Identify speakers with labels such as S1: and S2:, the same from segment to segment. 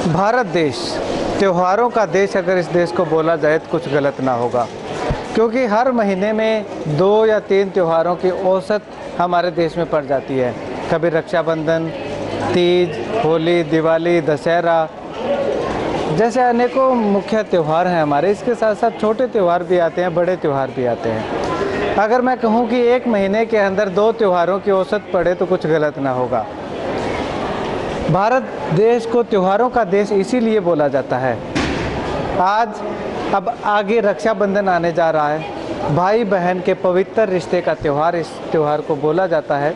S1: भारत देश त्योहारों का देश अगर इस देश को बोला जाए तो कुछ गलत ना होगा, क्योंकि हर महीने में 2 या 3 त्योहारों की औसत हमारे देश में पड़ जाती है। कभी रक्षाबंधन, तीज, होली, दिवाली, दशहरा जैसे अनेकों मुख्य त्यौहार हैं हमारे। इसके साथ साथ छोटे त्यौहार भी आते हैं, बड़े त्यौहार भी आते हैं। अगर मैं कहूँ कि एक महीने के अंदर 2 त्योहारों की औसत पड़े तो कुछ गलत ना होगा। भारत देश को त्योहारों का देश इसीलिए बोला जाता है। अब आगे रक्षाबंधन आने जा रहा है। भाई बहन के पवित्र रिश्ते का त्यौहार इस त्यौहार को बोला जाता है।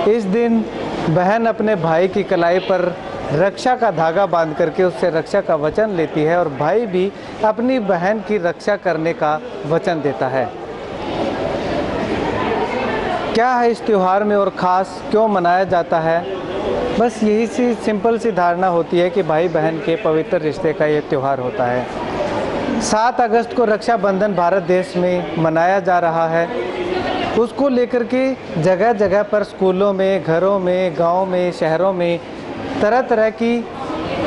S1: इस दिन बहन अपने भाई की कलाई पर रक्षा का धागा बांध करके उससे रक्षा का वचन लेती है और भाई भी अपनी बहन की रक्षा करने का वचन देता है। क्या है इस त्यौहार में और ख़ास क्यों मनाया जाता है? बस यही सी सिंपल सी धारणा होती है कि भाई बहन के पवित्र रिश्ते का ये त्यौहार होता है। 7 अगस्त को रक्षाबंधन भारत देश में मनाया जा रहा है। उसको लेकर के जगह जगह पर स्कूलों में, घरों में, गाँव में, शहरों में तरह तरह की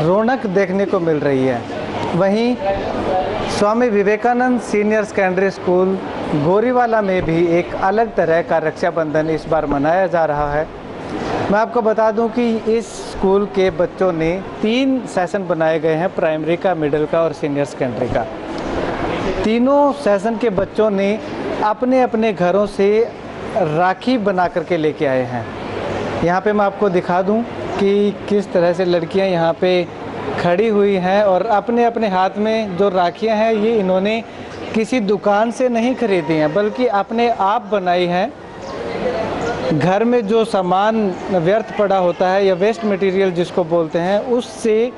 S1: रौनक देखने को मिल रही है। वहीं Swami Vivekananda senior secondary school Goriwala में भी एक अलग तरह का रक्षाबंधन इस बार मनाया जा रहा है। मैं आपको बता दूं कि इस स्कूल के बच्चों ने 3 सेशन बनाए गए हैं, प्राइमरी का, मिडिल का और सीनियर सेकेंडरी का। तीनों सेशन के बच्चों ने अपने अपने घरों से राखी बना करके लेके आए हैं। यहाँ पे मैं आपको दिखा दूं कि किस तरह से लड़कियाँ यहाँ पे खड़ी हुई हैं और अपने अपने हाथ में जो राखियाँ हैं ये इन्होंने किसी दुकान से नहीं खरीदी हैं, बल्कि अपने आप बनाई हैं। घर में जो सामान व्यर्थ पड़ा होता है या वेस्ट मटेरियल जिसको बोलते हैं, उससे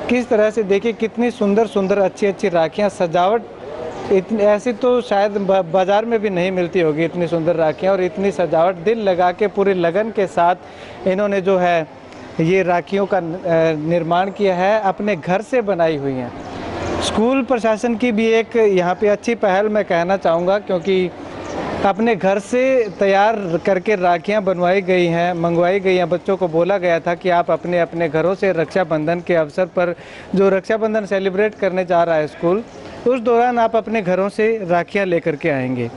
S1: किस तरह से देखिए कितनी सुंदर सुंदर अच्छी अच्छी राखियाँ, सजावट इतनी ऐसी तो शायद बाज़ार में भी नहीं मिलती होगी इतनी सुंदर राखियाँ, और इतनी सजावट दिल लगा के पूरी लगन के साथ इन्होंने जो है ये राखियों का निर्माण किया है, अपने घर से बनाई हुई हैं। स्कूल प्रशासन की भी एक यहाँ पे अच्छी पहल मैं कहना चाहूँगा, क्योंकि अपने घर से तैयार करके राखियाँ बनवाई गई हैं, मंगवाई गई हैं। बच्चों को बोला गया था कि आप अपने अपने घरों से रक्षाबंधन के अवसर पर जो रक्षाबंधन सेलिब्रेट करने जा रहा है स्कूल, उस दौरान आप अपने घरों से राखियाँ लेकर के आएंगे,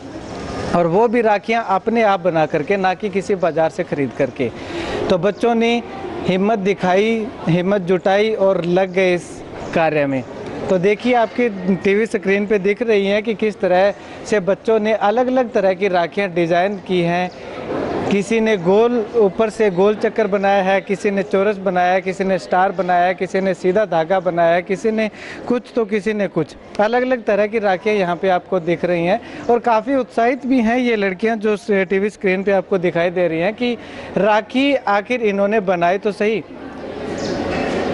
S1: और वो भी राखियाँ अपने आप बना करके, ना कि किसी बाज़ार से ख़रीद करके। तो बच्चों ने हिम्मत दिखाई, हिम्मत जुटाई और लग गए इस कार्य में। तो देखिए आपकी टीवी स्क्रीन पे दिख रही हैं कि किस तरह से बच्चों ने अलग अलग तरह की राखियाँ डिज़ाइन की हैं। किसी ने गोल ऊपर से गोल चक्कर बनाया है, किसी ने चौरस बनाया है, किसी ने स्टार बनाया है, किसी ने सीधा धागा बनाया है, किसी ने कुछ तो किसी ने कुछ। अलग अलग तरह की राखियाँ यहाँ पे आपको दिख रही हैं और काफ़ी उत्साहित भी हैं ये लड़कियाँ जो टीवी स्क्रीन पे आपको दिखाई दे रही हैं कि राखी आखिर इन्होंने बनाई तो सही।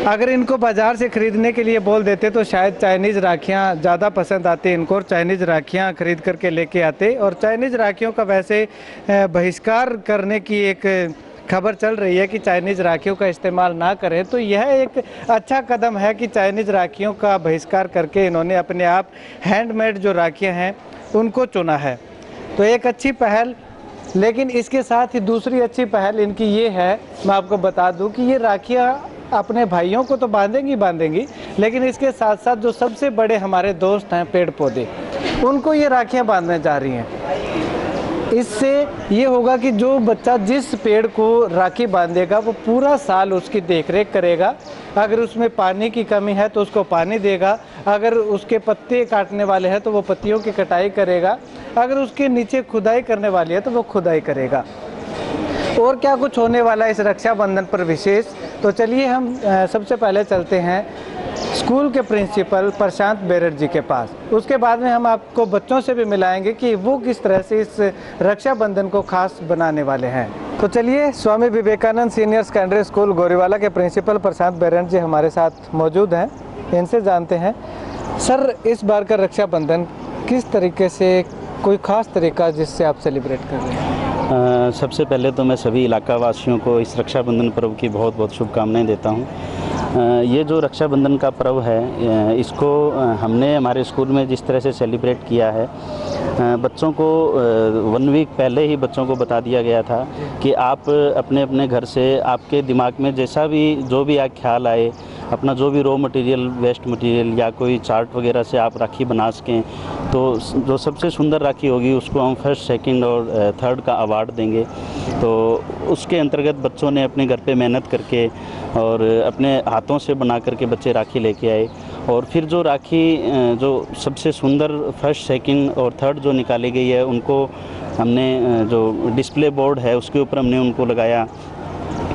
S1: अगर इनको बाज़ार से ख़रीदने के लिए बोल देते तो शायद चाइनीज़ राखियाँ ज़्यादा पसंद आती इनको, और चाइनीज़ राखियाँ ख़रीद करके लेके आते। और चाइनीज़ राखियों का वैसे बहिष्कार करने की एक खबर चल रही है कि चाइनीज़ राखियों का इस्तेमाल ना करें। तो यह एक अच्छा कदम है कि चाइनीज़ राखियों का बहिष्कार करके इन्होंने अपने आप हैंडमेड जो राखियाँ हैं उनको चुना है। तो एक अच्छी पहल। लेकिन इसके साथ ही दूसरी अच्छी पहल इनकी ये है, मैं आपको बता दूँ कि ये राखियाँ अपने भाइयों को तो बांधेंगी, लेकिन इसके साथ साथ जो सबसे बड़े हमारे दोस्त हैं पेड़ पौधे, उनको ये राखियाँ बांधने जा रही हैं। इससे ये होगा कि जो बच्चा जिस पेड़ को राखी बांधेगा वो पूरा साल उसकी देखरेख करेगा। अगर उसमें पानी की कमी है तो उसको पानी देगा, अगर उसके पत्ते काटने वाले हैं तो वो पत्तियों की कटाई करेगा, अगर उसके नीचे खुदाई करने वाली है तो वो खुदाई करेगा। और क्या कुछ होने वाला है इस रक्षाबंधन पर विशेष, तो चलिए हम सबसे पहले चलते हैं स्कूल के प्रिंसिपल प्रशांत बेरड जी के पास। उसके बाद में हम आपको बच्चों से भी मिलाएंगे कि वो किस तरह से इस रक्षाबंधन को खास बनाने वाले हैं। तो चलिए, Swami Vivekananda senior secondary school Goriwala के प्रिंसिपल प्रशांत बेरड जी हमारे साथ मौजूद हैं, इनसे जानते हैं। सर, इस बार का रक्षाबंधन किस तरीके से, कोई ख़ास तरीका जिससे आप सेलिब्रेट कर रहे हैं?
S2: सबसे पहले तो मैं सभी इलाका वासियों को इस रक्षाबंधन पर्व की बहुत बहुत शुभकामनाएं देता हूं। ये जो रक्षाबंधन का पर्व है, इसको हमने हमारे स्कूल में जिस तरह से सेलिब्रेट किया है, बच्चों को 1 वीक पहले ही बच्चों को बता दिया गया था कि आप अपने अपने घर से आपके दिमाग में जैसा भी जो भी ख्याल आए, अपना जो भी रॉ मटेरियल, वेस्ट मटेरियल या कोई चार्ट वगैरह से आप राखी बना सकें, तो जो सबसे सुंदर राखी होगी उसको हम फर्स्ट, सेकंड और थर्ड का अवार्ड देंगे। तो उसके अंतर्गत बच्चों ने अपने घर पे मेहनत करके और अपने हाथों से बना करके बच्चे राखी लेके आए, और फिर जो राखी जो सबसे सुंदर फर्स्ट, सेकंड और थर्ड जो निकाली गई है, उनको हमने जो डिस्प्ले बोर्ड है उसके ऊपर हमने उनको लगाया।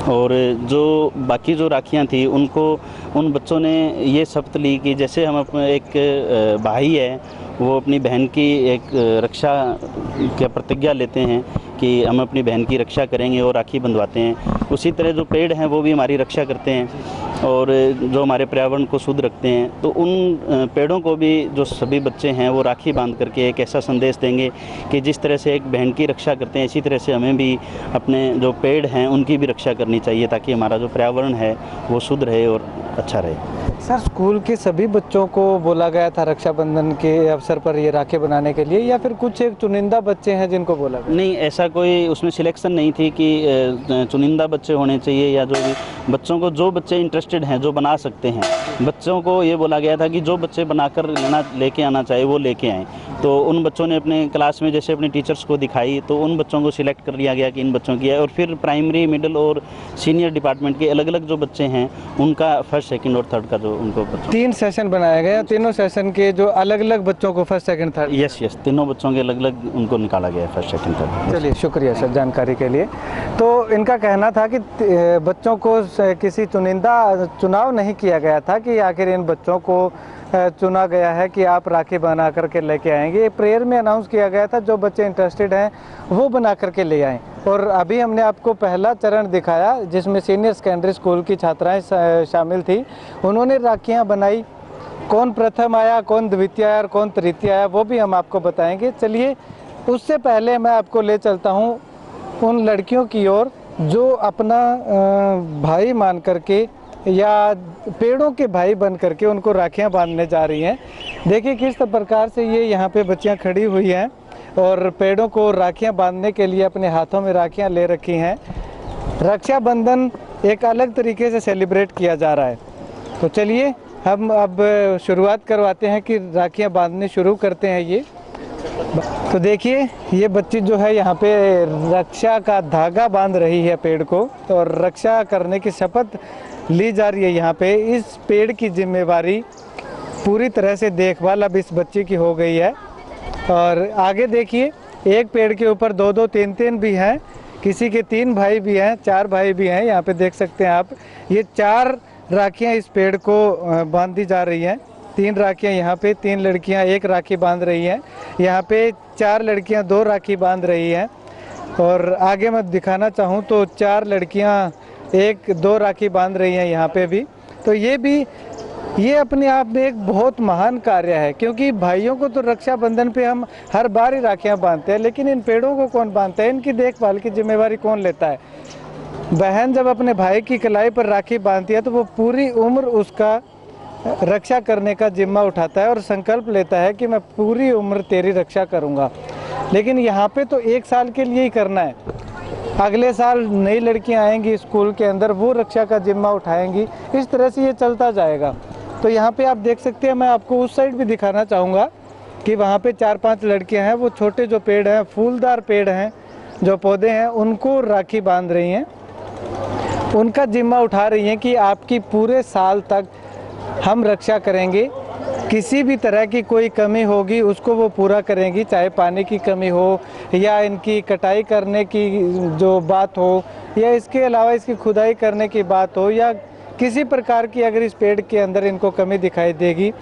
S2: और जो बाकी जो राखियाँ थी उनको उन बच्चों ने ये शपथ ली कि जैसे हम अपने एक भाई है वो अपनी बहन की एक रक्षा की प्रतिज्ञा लेते हैं कि हम अपनी बहन की रक्षा करेंगे और राखी बंधवाते हैं, उसी तरह जो पेड़ हैं वो भी हमारी रक्षा करते हैं और जो हमारे पर्यावरण को शुद्ध रखते हैं। तो उन पेड़ों को भी जो सभी बच्चे हैं वो राखी बांध करके एक ऐसा संदेश देंगे कि जिस तरह से एक बहन की रक्षा करते हैं, इसी तरह से हमें भी अपने जो पेड़ हैं उनकी भी रक्षा करनी चाहिए, ताकि हमारा जो पर्यावरण है वो शुद्ध रहे और अच्छा रहे।
S1: सर, स्कूल के सभी बच्चों को बोला गया था रक्षाबंधन के अवसर पर ये राखी बनाने के लिए, या फिर कुछ एक चुनिंदा बच्चे हैं जिनको बोला गया?
S2: नहीं, ऐसा कोई उसमें सिलेक्शन नहीं थी कि चुनिंदा बच्चे होने चाहिए या जो भी बच्चों को, जो बच्चे इंटरेस्टेड हैं, जो बना सकते हैं, बच्चों को ये बोला गया था कि जो बच्चे बनाकर लेके आना चाहिए वो लेके आएँ। तो उन बच्चों ने अपने क्लास में जैसे अपने टीचर्स को दिखाई, तो उन बच्चों को सिलेक्ट कर लिया गया कि इन बच्चों की है, और फिर प्राइमरी, मिडिल और सीनियर डिपार्टमेंट के अलग अलग जो बच्चे हैं उनका फर्स्ट, सेकंड और थर्ड का जो उनको
S1: 3 सेशन बनाया गया, तीनों सेशन के जो अलग अलग बच्चों को फर्स्ट, सेकंड, थर्ड।
S2: यस, तीनों बच्चों के अलग अलग उनको निकाला गया है फर्स्ट, सेकंड, थर्ड।
S1: चलिए, शुक्रिया सर जानकारी के लिए। तो इनका कहना था कि बच्चों को किसी चुनाव नहीं किया गया था कि आखिर इन बच्चों को चुना गया है कि आप राखी बना करके लेके आएंगे। प्रेयर में अनाउंस किया गया था जो बच्चे इंटरेस्टेड हैं वो बना करके ले आएँ। और अभी हमने आपको पहला चरण दिखाया जिसमें सीनियर सेकेंडरी स्कूल की छात्राएं शामिल थी। उन्होंने राखियां बनाई। कौन प्रथम आया, कौन द्वितीय आया और कौन तृतीय आया, वो भी हम आपको बताएंगे। चलिए, उससे पहले मैं आपको ले चलता हूँ उन लड़कियों की ओर जो अपना भाई मान करके या पेड़ों के भाई बन करके उनको राखियां बांधने जा रही हैं। देखिए किस प्रकार से ये यहाँ पे बच्चियां खड़ी हुई हैं और पेड़ों को राखियां बांधने के लिए अपने हाथों में राखियां ले रखी हैं। रक्षाबंधन एक अलग तरीके से सेलिब्रेट किया जा रहा है। तो चलिए हम अब शुरुआत करवाते हैं कि राखियां बांधने शुरू करते हैं। ये तो देखिए, ये बच्ची जो है यहाँ पे रक्षा का धागा बांध रही है पेड़ को, और रक्षा करने की शपथ ली जा रही है। यहाँ पे इस पेड़ की जिम्मेवारी पूरी तरह से देखभाल अब इस बच्ची की हो गई है। और आगे देखिए, एक पेड़ के ऊपर 2-2, 3-3 भी हैं, किसी के 3 भाई भी हैं, 4 भाई भी हैं। यहाँ पे देख सकते हैं आप, ये 4 राखियाँ इस पेड़ को बांधी जा रही हैं। 3 राखियाँ यहाँ पे, 3 लड़कियाँ 1 राखी बांध रही हैं। यहाँ पे 4 लड़कियाँ 2 राखी बांध रही हैं। और आगे मैं दिखाना चाहूँ तो 4 लड़कियाँ 1-2 राखी बांध रही हैं यहाँ पे भी। तो ये अपने आप में एक बहुत महान कार्य है, क्योंकि भाइयों को तो रक्षाबंधन पे हम हर बार ही राखियाँ बांधते हैं, लेकिन इन पेड़ों को कौन बांधता है, इनकी देखभाल की जिम्मेवारी कौन लेता है। बहन जब अपने भाई की कलाई पर राखी बांधती है तो वो पूरी उम्र उसका रक्षा करने का जिम्मा उठाता है और संकल्प लेता है कि मैं पूरी उम्र तेरी रक्षा करूँगा। लेकिन यहाँ पे तो 1 साल के लिए ही करना है, अगले साल नई लड़कियां आएंगी स्कूल के अंदर, वो रक्षा का जिम्मा उठाएंगी। इस तरह से ये चलता जाएगा। तो यहाँ पे आप देख सकते हैं, मैं आपको उस साइड भी दिखाना चाहूँगा कि वहाँ पे 4-5 लड़कियां हैं, वो छोटे जो पेड़ हैं, फूलदार पेड़ हैं, जो पौधे हैं, उनको राखी बांध रही हैं, उनका जिम्मा उठा रही हैं कि आपकी पूरे साल तक हम रक्षा करेंगे। किसी भी तरह की कोई कमी होगी उसको वो पूरा करेंगी, चाहे पानी की कमी हो या इनकी कटाई करने की जो बात हो या इसके अलावा इसकी खुदाई करने की बात हो या किसी प्रकार की अगर इस पेड़ के अंदर इनको कमी दिखाई देगी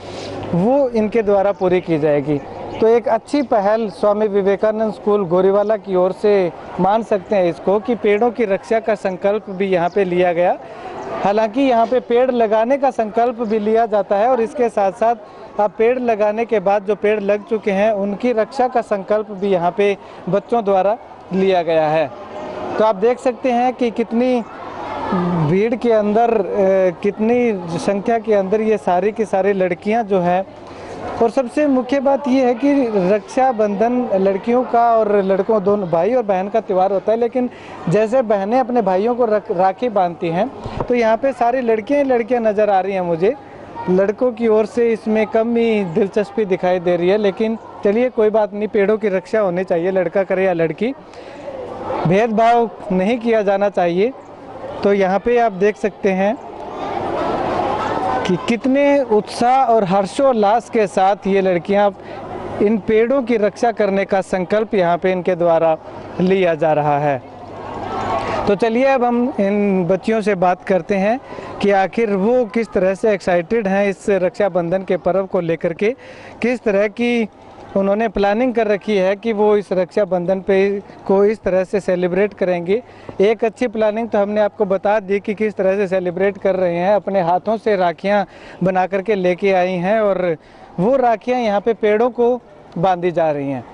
S1: वो इनके द्वारा पूरी की जाएगी। तो एक अच्छी पहल स्वामी विवेकानंद स्कूल गोरीवाला की ओर से मान सकते हैं इसको कि पेड़ों की रक्षा का संकल्प भी यहाँ पे लिया गया। हालांकि यहाँ पे पेड़ लगाने का संकल्प भी लिया जाता है और इसके साथ साथ अब पेड़ लगाने के बाद जो पेड़ लग चुके हैं उनकी रक्षा का संकल्प भी यहाँ पे बच्चों द्वारा लिया गया है। तो आप देख सकते हैं कि कितनी भीड़ के अंदर, कितनी संख्या के अंदर ये सारी की सारी लड़कियाँ जो हैं और सबसे मुख्य बात ये है कि रक्षाबंधन लड़कियों का और लड़कों दोनों भाई और बहन का त्यौहार होता है, लेकिन जैसे बहनें अपने भाइयों को राखी बांधती हैं तो यहाँ पे सारी लड़कियाँ ही लड़कियाँ नज़र आ रही हैं मुझे। लड़कों की ओर से इसमें कम ही दिलचस्पी दिखाई दे रही है, लेकिन चलिए कोई बात नहीं, पेड़ों की रक्षा होनी चाहिए, लड़का करे या लड़की, भेदभाव नहीं किया जाना चाहिए। तो यहाँ पे आप देख सकते हैं कि कितने उत्साह और हर्षोल्लास के साथ ये लड़कियां इन पेड़ों की रक्षा करने का संकल्प यहाँ पे इनके द्वारा लिया जा रहा है। तो चलिए अब हम इन बच्चियों से बात करते हैं कि आखिर वो किस तरह से एक्साइटेड हैं इस रक्षाबंधन के पर्व को लेकर के, किस तरह की उन्होंने प्लानिंग कर रखी है कि वो इस रक्षाबंधन पे को इस तरह से सेलिब्रेट करेंगे। एक अच्छी प्लानिंग तो हमने आपको बता दी कि किस तरह से सेलिब्रेट कर रहे हैं, अपने हाथों से राखियां बना करके लेके आई हैं और वो राखियां यहाँ पे पेड़ों को बांधी जा रही हैं।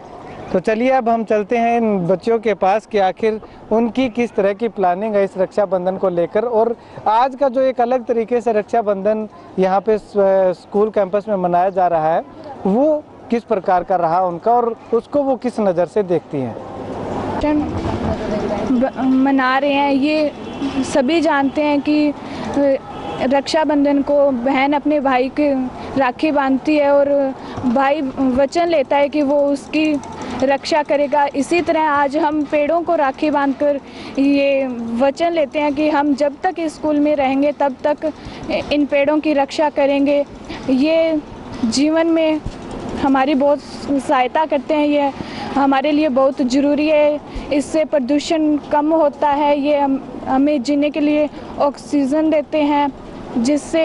S1: तो चलिए अब हम चलते हैं इन बच्चों के पास कि आखिर उनकी किस तरह की प्लानिंग है इस रक्षाबंधन को लेकर, और आज का जो एक अलग तरीके से रक्षाबंधन यहाँ पे स्कूल कैंपस में मनाया जा रहा है वो किस प्रकार का रहा उनका और उसको वो किस नज़र से देखती हैं।
S3: मना रहे हैं, ये सभी जानते हैं कि रक्षाबंधन को बहन अपने भाई के राखी बांधती है और भाई वचन लेता है कि वो उसकी रक्षा करेगा। इसी तरह आज हम पेड़ों को राखी बांधकर ये वचन लेते हैं कि हम जब तक स्कूल में रहेंगे तब तक इन पेड़ों की रक्षा करेंगे। ये जीवन में हमारी बहुत सहायता करते हैं, ये हमारे लिए बहुत ज़रूरी है, इससे प्रदूषण कम होता है, ये हमें जीने के लिए ऑक्सीजन देते हैं जिससे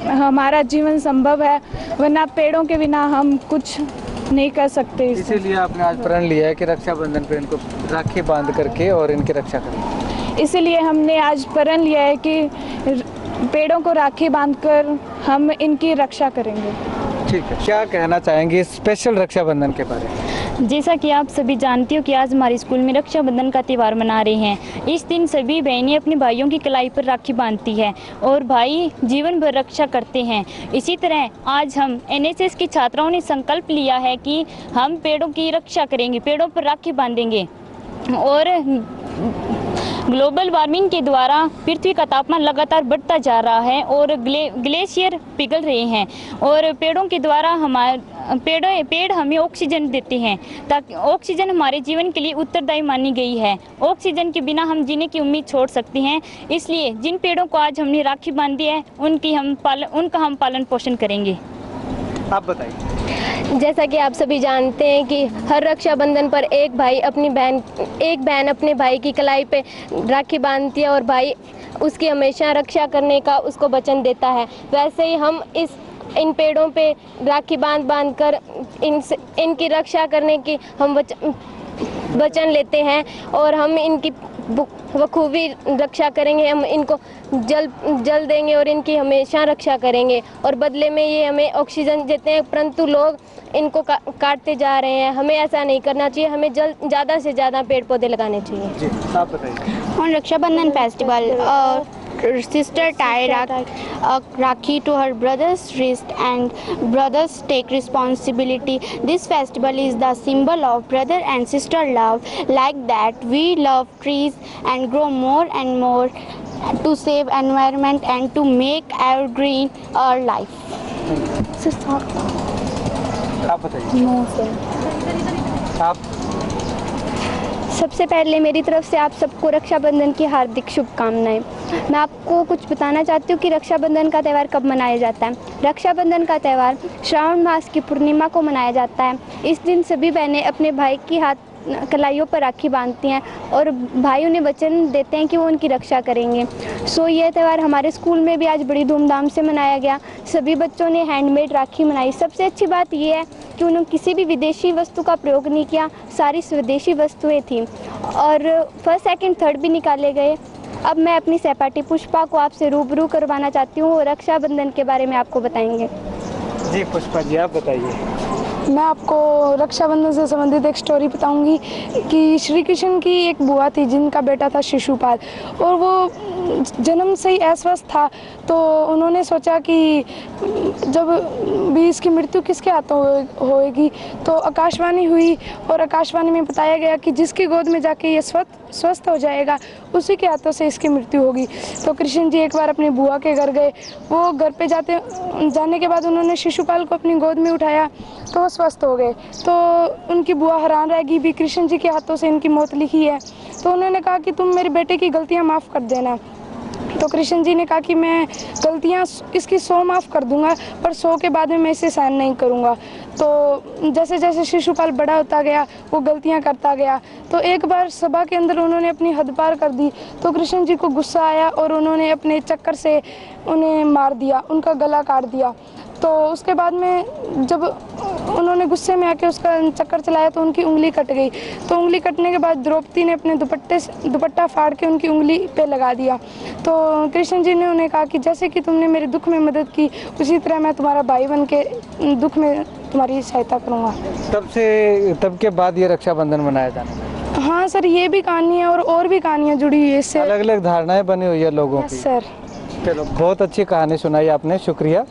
S3: हमारा जीवन संभव है, वरना पेड़ों के बिना हम कुछ नहीं कर सकते।
S1: इसीलिए आपने आज प्रण लिया है कि रक्षाबंधन पे इनको राखी बांध करके और इनकी रक्षा करें।
S3: इसीलिए हमने आज प्रण लिया है कि पेड़ों को राखी बांधकर हम इनकी रक्षा करेंगे।
S1: ठीक है, क्या कहना चाहेंगे स्पेशल रक्षाबंधन के बारे में?
S4: जैसा कि आप सभी जानते हो कि आज हमारे स्कूल में रक्षाबंधन का त्यौहार मना रहे हैं। इस दिन सभी बहनें अपने भाइयों की कलाई पर राखी बांधती है और भाई जीवन भर रक्षा करते हैं। इसी तरह आज हम एनएसएस की छात्राओं ने संकल्प लिया है कि हम पेड़ों की रक्षा करेंगे, पेड़ों पर राखी बांधेंगे। और ग्लोबल वार्मिंग के द्वारा पृथ्वी का तापमान लगातार बढ़ता जा रहा है और ग्लेशियर पिघल रहे हैं और पेड़ों के द्वारा पेड़ हमें ऑक्सीजन देते हैं, ताकि ऑक्सीजन हमारे जीवन के लिए उत्तरदायी मानी गई है। ऑक्सीजन के बिना हम जीने की उम्मीद छोड़ सकते हैं, इसलिए जिन पेड़ों को आज हमने राखी बांधी है उनका हम पालन पोषण करेंगे।
S1: आप बताइए।
S5: जैसा कि आप सभी जानते हैं कि हर रक्षाबंधन पर एक बहन अपने भाई की कलाई पे राखी बांधती है और भाई उसकी हमेशा रक्षा करने का उसको वचन देता है। वैसे ही हम इन पेड़ों पे राखी बांध कर इनकी रक्षा करने की हम वचन लेते हैं और हम इनकी बखूबी रक्षा करेंगे। हम इनको जल देंगे और इनकी हमेशा रक्षा करेंगे और बदले में ये हमें ऑक्सीजन देते हैं, परंतु लोग इनको काटते जा रहे हैं। हमें ऐसा नहीं करना चाहिए, हमें ज़्यादा से ज़्यादा पेड़ पौधे लगाने चाहिए।
S1: जी, आप बताइए।
S6: On Rakshabandhan festival, sister tie Rakhi to her brother's wrist and brothers take responsibility. This festival is the symbol of brother and sister love. Like that, we love trees and grow more and more to save environment and to make our green our life.
S1: आप बताइए। आप
S5: सबसे पहले मेरी तरफ से आप सबको रक्षाबंधन की हार्दिक शुभकामनाएं। मैं आपको कुछ बताना चाहती हूँ कि रक्षाबंधन का त्यौहार कब मनाया जाता है। रक्षाबंधन का त्यौहार श्रावण मास की पूर्णिमा को मनाया जाता है। इस दिन सभी बहनें अपने भाई की कलाइयों पर राखी बांधती हैं और भाई उन्हें वचन देते हैं कि वो उनकी रक्षा करेंगे। यह त्यौहार हमारे स्कूल में भी आज बड़ी धूमधाम से मनाया गया। सभी बच्चों ने हैंडमेड राखी बनाई। सबसे अच्छी बात यह है कि उन्होंने किसी भी विदेशी वस्तु का प्रयोग नहीं किया, सारी स्वदेशी वस्तुएं थीं और फर्स्ट सेकंड थर्ड भी निकाले गए। अब मैं अपनी सहपाठी पुष्पा को आपसे रूबरू करवाना चाहती हूँ, रक्षाबंधन के बारे में आपको बताएंगे।
S1: जी पुष्पा जी, आप बताइए।
S3: मैं आपको रक्षाबंधन से संबंधित एक स्टोरी बताऊंगी कि श्री कृष्ण की एक बुआ थी जिनका बेटा था शिशुपाल और वो
S7: जन्म से ही अस्वस्थ था, तो उन्होंने सोचा कि जब भी इसकी मृत्यु किसके हाथों होएगी, तो आकाशवाणी हुई और आकाशवाणी में बताया गया कि जिसकी गोद में जाके ये स्वस्थ हो जाएगा उसी के हाथों से इसकी मृत्यु होगी। तो कृष्ण जी एक बार अपनी बुआ के घर गए। वो घर पे जाने के बाद उन्होंने शिशुपाल को अपनी गोद में उठाया तो वो स्वस्थ हो गए। तो उनकी बुआ हैरान रह गई भी कृष्ण जी के हाथों से इनकी मौत लिखी है। तो उन्होंने कहा कि तुम मेरे बेटे की गलतियां माफ़ कर देना। तो कृष्ण जी ने कहा कि मैं गलतियां इसकी 100 माफ़ कर दूंगा, पर 100 के बाद में मैं इसे सहन नहीं करूंगा। तो जैसे जैसे शिशुपाल बड़ा होता गया वो गलतियां करता गया। तो एक बार सभा के अंदर उन्होंने अपनी हद पार कर दी, तो कृष्ण जी को गुस्सा आया और उन्होंने अपने चक्कर से उन्हें मार दिया, उनका गला काट दिया। तो उसके बाद में जब उन्होंने गुस्से में आके उसका चक्कर चलाया तो उनकी उंगली कट गई। तो उंगली कटने के बाद द्रौपदी ने अपने दुपट्टा फाड़ के उनकी उंगली पे लगा दिया। तो कृष्ण जी ने उन्हें कहा कि जैसे कि तुमने मेरे दुख में मदद की उसी तरह मैं तुम्हारा भाई बन के दुख में तुम्हारी सहायता करूँगा।
S1: तब के बाद ये रक्षाबंधन मनाया जाना है।
S7: हाँ सर, ये भी कहानी है और भी कहानियाँ जुड़ी हुई है इससे।
S1: अलग अलग धारणाएं बनी हुई है लोगों की।
S7: सर
S1: चलो, बहुत अच्छी कहानी सुनाई आपने, शुक्रिया।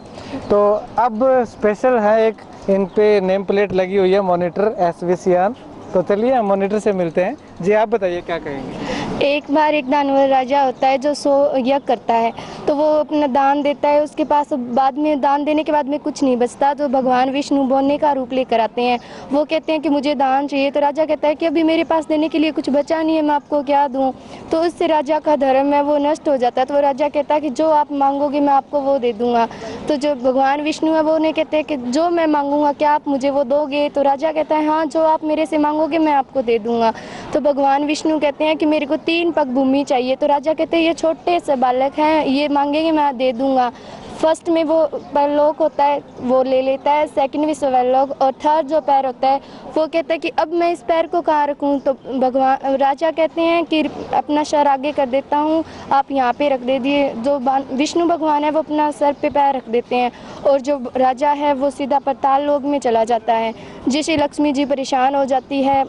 S1: तो अब स्पेशल है एक, इन पे नेम प्लेट लगी हुई है मॉनिटर एसवीसीआन। तो चलिए हम मॉनिटर से मिलते हैं। जी आप बताइए क्या कहेंगे।
S8: एक बार एक दानवर राजा होता है जो 100 यज्ञ करता है, तो वो अपना दान देता है। उसके पास बाद में दान देने के बाद में कुछ नहीं बचता, तो भगवान विष्णु बोलने का रूप लेकर आते हैं। वो कहते हैं कि मुझे दान चाहिए। तो राजा कहता है कि अभी मेरे पास देने के लिए कुछ बचा नहीं है, मैं आपको क्या दूं। तो उससे राजा का धर्म है वो नष्ट हो जाता है। तो राजा कहता है कि जो आप मांगोगे मैं आपको वो दे दूंगा। तो जो भगवान विष्णु है वो उन्हें कहते हैं कि जो मैं मांगूंगा क्या आप मुझे वो दोगे। तो राजा कहता है हाँ, जो आप मेरे से मांगोगे मैं आपको दे दूंगा। तो भगवान विष्णु कहते हैं कि मेरे को 3 पग भूमि चाहिए। तो राजा कहते हैं ये छोटे से बालक हैं, ये मांगेंगे मैं दे दूंगा। फर्स्ट में वो परलोक होता है वो ले लेता है, सेकंड में स्वर्लोक, और थर्ड जो पैर होता है वो कहता है कि अब मैं इस पैर को कहाँ रखूँ। तो भगवान राजा कहते हैं कि अपना सर आगे कर देता हूँ, आप यहाँ पे रख दे दिए। जो विष्णु भगवान है वो अपना सर पे पैर रख देते हैं और जो राजा है वो सीधा पाताल लोक में चला जाता है। जिससे लक्ष्मी जी परेशान हो जाती है,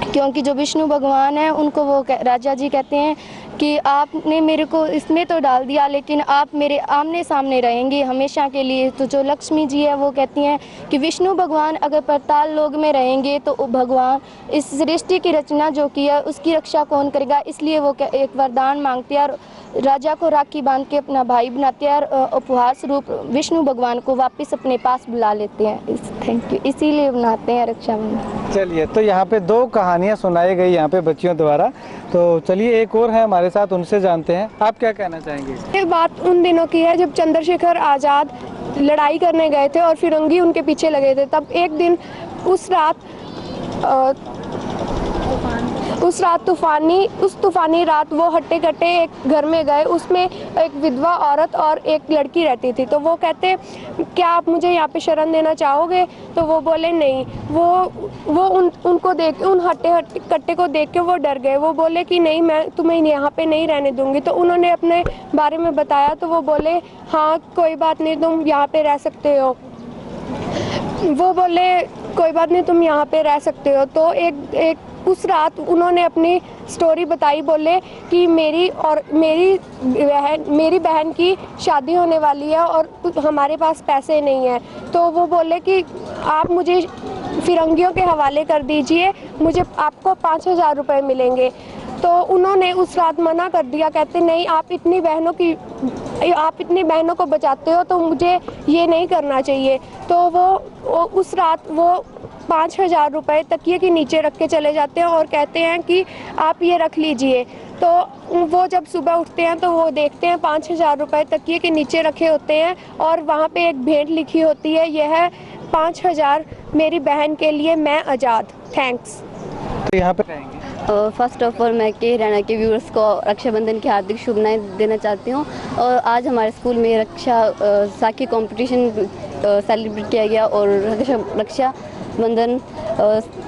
S8: क्योंकि जो विष्णु भगवान है उनको वो राजा जी कहते हैं कि आपने मेरे को इसमें तो डाल दिया लेकिन आप मेरे आमने सामने रहेंगे हमेशा के लिए। तो जो लक्ष्मी जी है वो कहती हैं कि विष्णु भगवान अगर पाताल लोक में रहेंगे तो भगवान इस सृष्टि की रचना जो की है उसकी रक्षा कौन करेगा। इसलिए वो एक वरदान मांगते हैं और राजा को राखी बांध के अपना भाई बनाते हैं और उपहार स्वरूप विष्णु भगवान को वापस अपने पास बुला लेते हैं। थैंक यू, इसीलिए बनाते हैं रक्षाबंधन।
S1: चलिए, तो यहाँ पे 2 कहानियाँ सुनाई गई यहाँ पे बच्चियों द्वारा। तो चलिए एक और है हमारे साथ, उनसे जानते हैं। आप क्या कहना चाहेंगे।
S7: ये बात उन दिनों की है जब चंद्रशेखर आज़ाद लड़ाई करने गए थे और फिरंगी उनके पीछे लगे थे। तब एक दिन उस तूफानी रात वो हट्टे कट्टे एक घर में गए। उसमें एक विधवा औरत और एक लड़की रहती थी। तो वो कहते क्या आप मुझे यहाँ पे शरण देना चाहोगे। तो वो बोले नहीं। वो उनको देख उन हट्टे कट्टे को देख के वो डर गए। वो बोले कि नहीं, मैं तुम्हें यहाँ पे नहीं रहने दूंगी। तो उन्होंने अपने बारे में बताया तो वो बोले हाँ कोई बात नहीं, तुम यहाँ पे रह सकते हो। वो बोले कोई बात नहीं, तुम यहाँ पे रह सकते हो। तो एक उस रात उन्होंने अपनी स्टोरी बताई। बोले कि मेरी बहन की शादी होने वाली है और हमारे पास पैसे नहीं है। तो वो बोले कि आप मुझे फिरंगियों के हवाले कर दीजिए, मुझे आपको 5000 रुपये मिलेंगे। तो उन्होंने उस रात मना कर दिया। कहते नहीं, आप इतनी बहनों को बचाते हो तो मुझे ये नहीं करना चाहिए। तो वो उस रात वो 5000 रुपये तकिए के नीचे रख के चले जाते हैं और कहते हैं कि आप ये रख लीजिए। तो वो जब सुबह उठते हैं तो वो देखते हैं 5000 रुपये तकिए के नीचे रखे होते हैं और वहाँ पे एक भेंट लिखी होती है, यह है 5000 मेरी बहन के लिए, मैं आज़ाद। थैंक्स।
S1: तो यहाँ पे रहेंगे।
S9: फर्स्ट ऑफ ऑल मैं के हरियाणा के व्यूअर्स को रक्षाबंधन की हार्दिक शुभकामनाएं देना चाहती हूँ। और आज हमारे स्कूल में साखी कंपटीशन सेलिब्रेट किया गया और रक्षाबंधन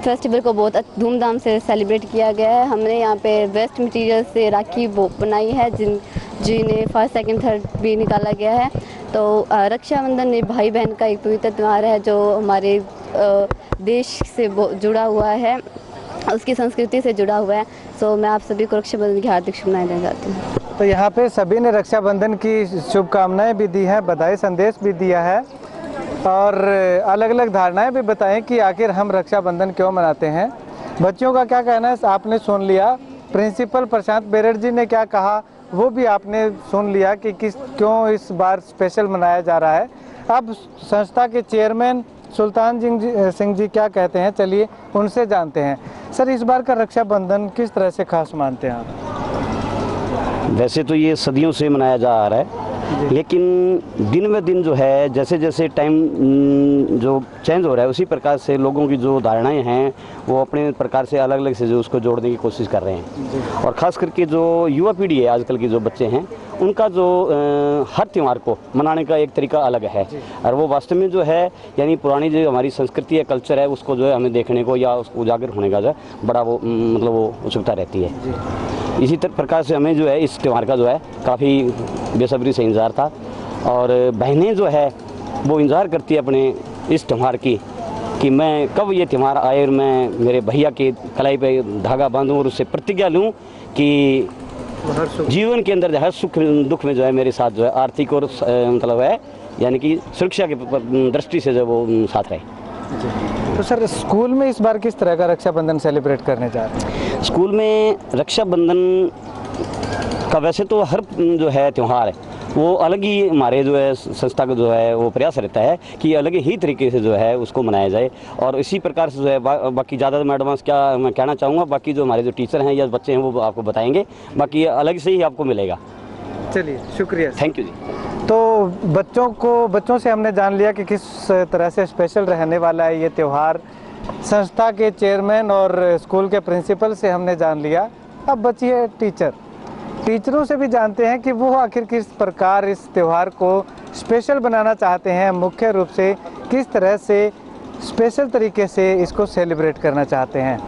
S9: फेस्टिवल को बहुत धूमधाम से सेलिब्रेट किया गया है। हमने यहाँ पे वेस्ट मटेरियल से राखी बनाई है जिन्हें फर्स्ट सेकंड थर्ड भी निकाला गया है। तो रक्षाबंधन भाई बहन का एक पवित्र त्यौहार है जो हमारे देश से जुड़ा हुआ है। उसकी संस्कृति से जुड़ा हुआ है। सो मैं आप सभी को रक्षाबंधन की हार्दिक शुभकामनाएं देना चाहती हूँ।
S1: तो यहाँ पे सभी ने रक्षाबंधन की शुभकामनाएं भी दी हैं, बधाई संदेश भी दिया है और अलग अलग धारणाएं भी बताएं कि आखिर हम रक्षाबंधन क्यों मनाते हैं। बच्चों का क्या कहना है आपने सुन लिया, प्रिंसिपल प्रशांत बेरड़ जी ने क्या कहा वो भी आपने सुन लिया कि क्यों इस बार स्पेशल मनाया जा रहा है। अब संस्था के चेयरमैन सुल्तान सिंह जी क्या कहते हैं, चलिए उनसे जानते हैं। सर, इस बार का रक्षाबंधन किस तरह से खास मानते हैं आप?
S10: वैसे तो ये सदियों से मनाया जा रहा है, लेकिन दिन ब दिन जो है जैसे जैसे टाइम जो चेंज हो रहा है उसी प्रकार से लोगों की जो धारणाएं हैं वो अपने प्रकार से अलग अलग से जो उसको जोड़ने की कोशिश कर रहे हैं। और ख़ास करके जो युवा पीढ़ी है आजकल के जो बच्चे हैं उनका जो हर त्यौहार को मनाने का एक तरीका अलग है और वो वास्तव में जो है यानी पुरानी जो हमारी संस्कृति है, कल्चर है, उसको जो है हमें देखने को या उसको उजागर होने का जो है बड़ा वो मतलब वो उत्सुकता रहती है। इसी प्रकार से हमें जो है इस त्यौहार का जो है काफ़ी बेसब्री से इंतज़ार था और बहनें जो है वो इंतज़ार करती है अपने इस त्यौहार की कि मैं कब ये त्यौहार आए और मैं मेरे भैया की कलाई पे धागा बांधूं और उससे प्रतिज्ञा लूं कि जीवन के अंदर जो है सुख दुख में जो है मेरे साथ जो है आर्थिक और मतलब है यानी कि सुरक्षा की दृष्टि से जो वो साथ रहे।
S1: तो सर, स्कूल में इस बार किस तरह का रक्षाबंधन सेलिब्रेट करने जा रहे हैं?
S10: स्कूल में रक्षाबंधन का वैसे तो हर जो है त्यौहार है वो अलग ही हमारे जो है संस्था का जो है वो प्रयास रहता है कि अलग ही तरीके से जो है उसको मनाया जाए और इसी प्रकार से जो है बाकी ज़्यादा मैं एडवांस क्या मैं कहना चाहूँगा, बाकी जो हमारे जो टीचर हैं या बच्चे हैं वो आपको बताएंगे, बाकी अलग से ही आपको मिलेगा।
S1: चलिए, शुक्रिया,
S10: थैंक यू जी।
S1: तो बच्चों से हमने जान लिया कि किस तरह से स्पेशल रहने वाला है ये त्यौहार। संस्था के चेयरमैन और स्कूल के प्रिंसिपल से हमने जान लिया। अब बची है टीचरों से भी जानते हैं कि वो आखिर किस प्रकार इस त्यौहार को स्पेशल बनाना चाहते हैं, मुख्य रूप से किस तरह से स्पेशल तरीके से इसको सेलिब्रेट करना चाहते हैं।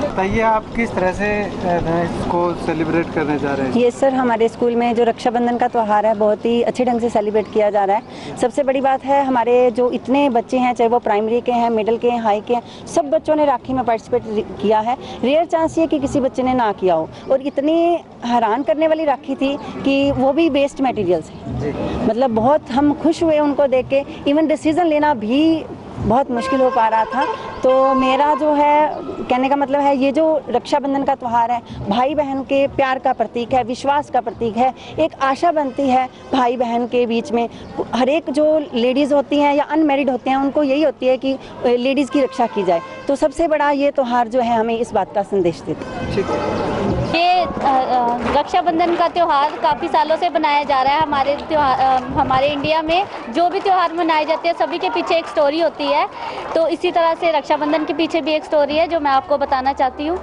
S1: बताइए, आप किस तरह से इसको सेलिब्रेट करने जा रहे हैं?
S11: ये सर, हमारे स्कूल में जो रक्षाबंधन का त्यौहार है बहुत ही अच्छे ढंग से सेलिब्रेट किया जा रहा है। सबसे बड़ी बात है हमारे जो इतने बच्चे हैं, चाहे वो प्राइमरी के हैं, मिडिल के हैं, हाई के हैं, सब बच्चों ने राखी में पार्टिसिपेट किया है। रेयर चांस ये कि किसी बच्चे ने ना किया हो। और इतनी हैरान करने वाली राखी थी कि वो भी वेस्ट मटेरियल से, मतलब बहुत हम खुश हुए उनको देख के। इवन डिसीजन लेना भी बहुत मुश्किल हो पा रहा था। तो मेरा जो है कहने का मतलब है, ये जो रक्षाबंधन का त्यौहार है भाई बहन के प्यार का प्रतीक है, विश्वास का प्रतीक है। एक आशा बनती है भाई बहन के बीच में। हर एक जो लेडीज़ होती हैं या अनमैरिड होते हैं उनको यही होती है कि लेडीज़ की रक्षा की जाए। तो सबसे बड़ा ये त्यौहार जो है हमें इस बात का संदेश देता है।
S4: ये रक्षाबंधन का त्यौहार काफ़ी सालों से बनाया जा रहा है हमारे इंडिया में। जो भी त्यौहार मनाए जाते हैं सभी के पीछे एक स्टोरी होती है। तो इसी तरह से रक्षाबंधन के पीछे भी एक स्टोरी है जो मैं आपको बताना चाहती हूँ।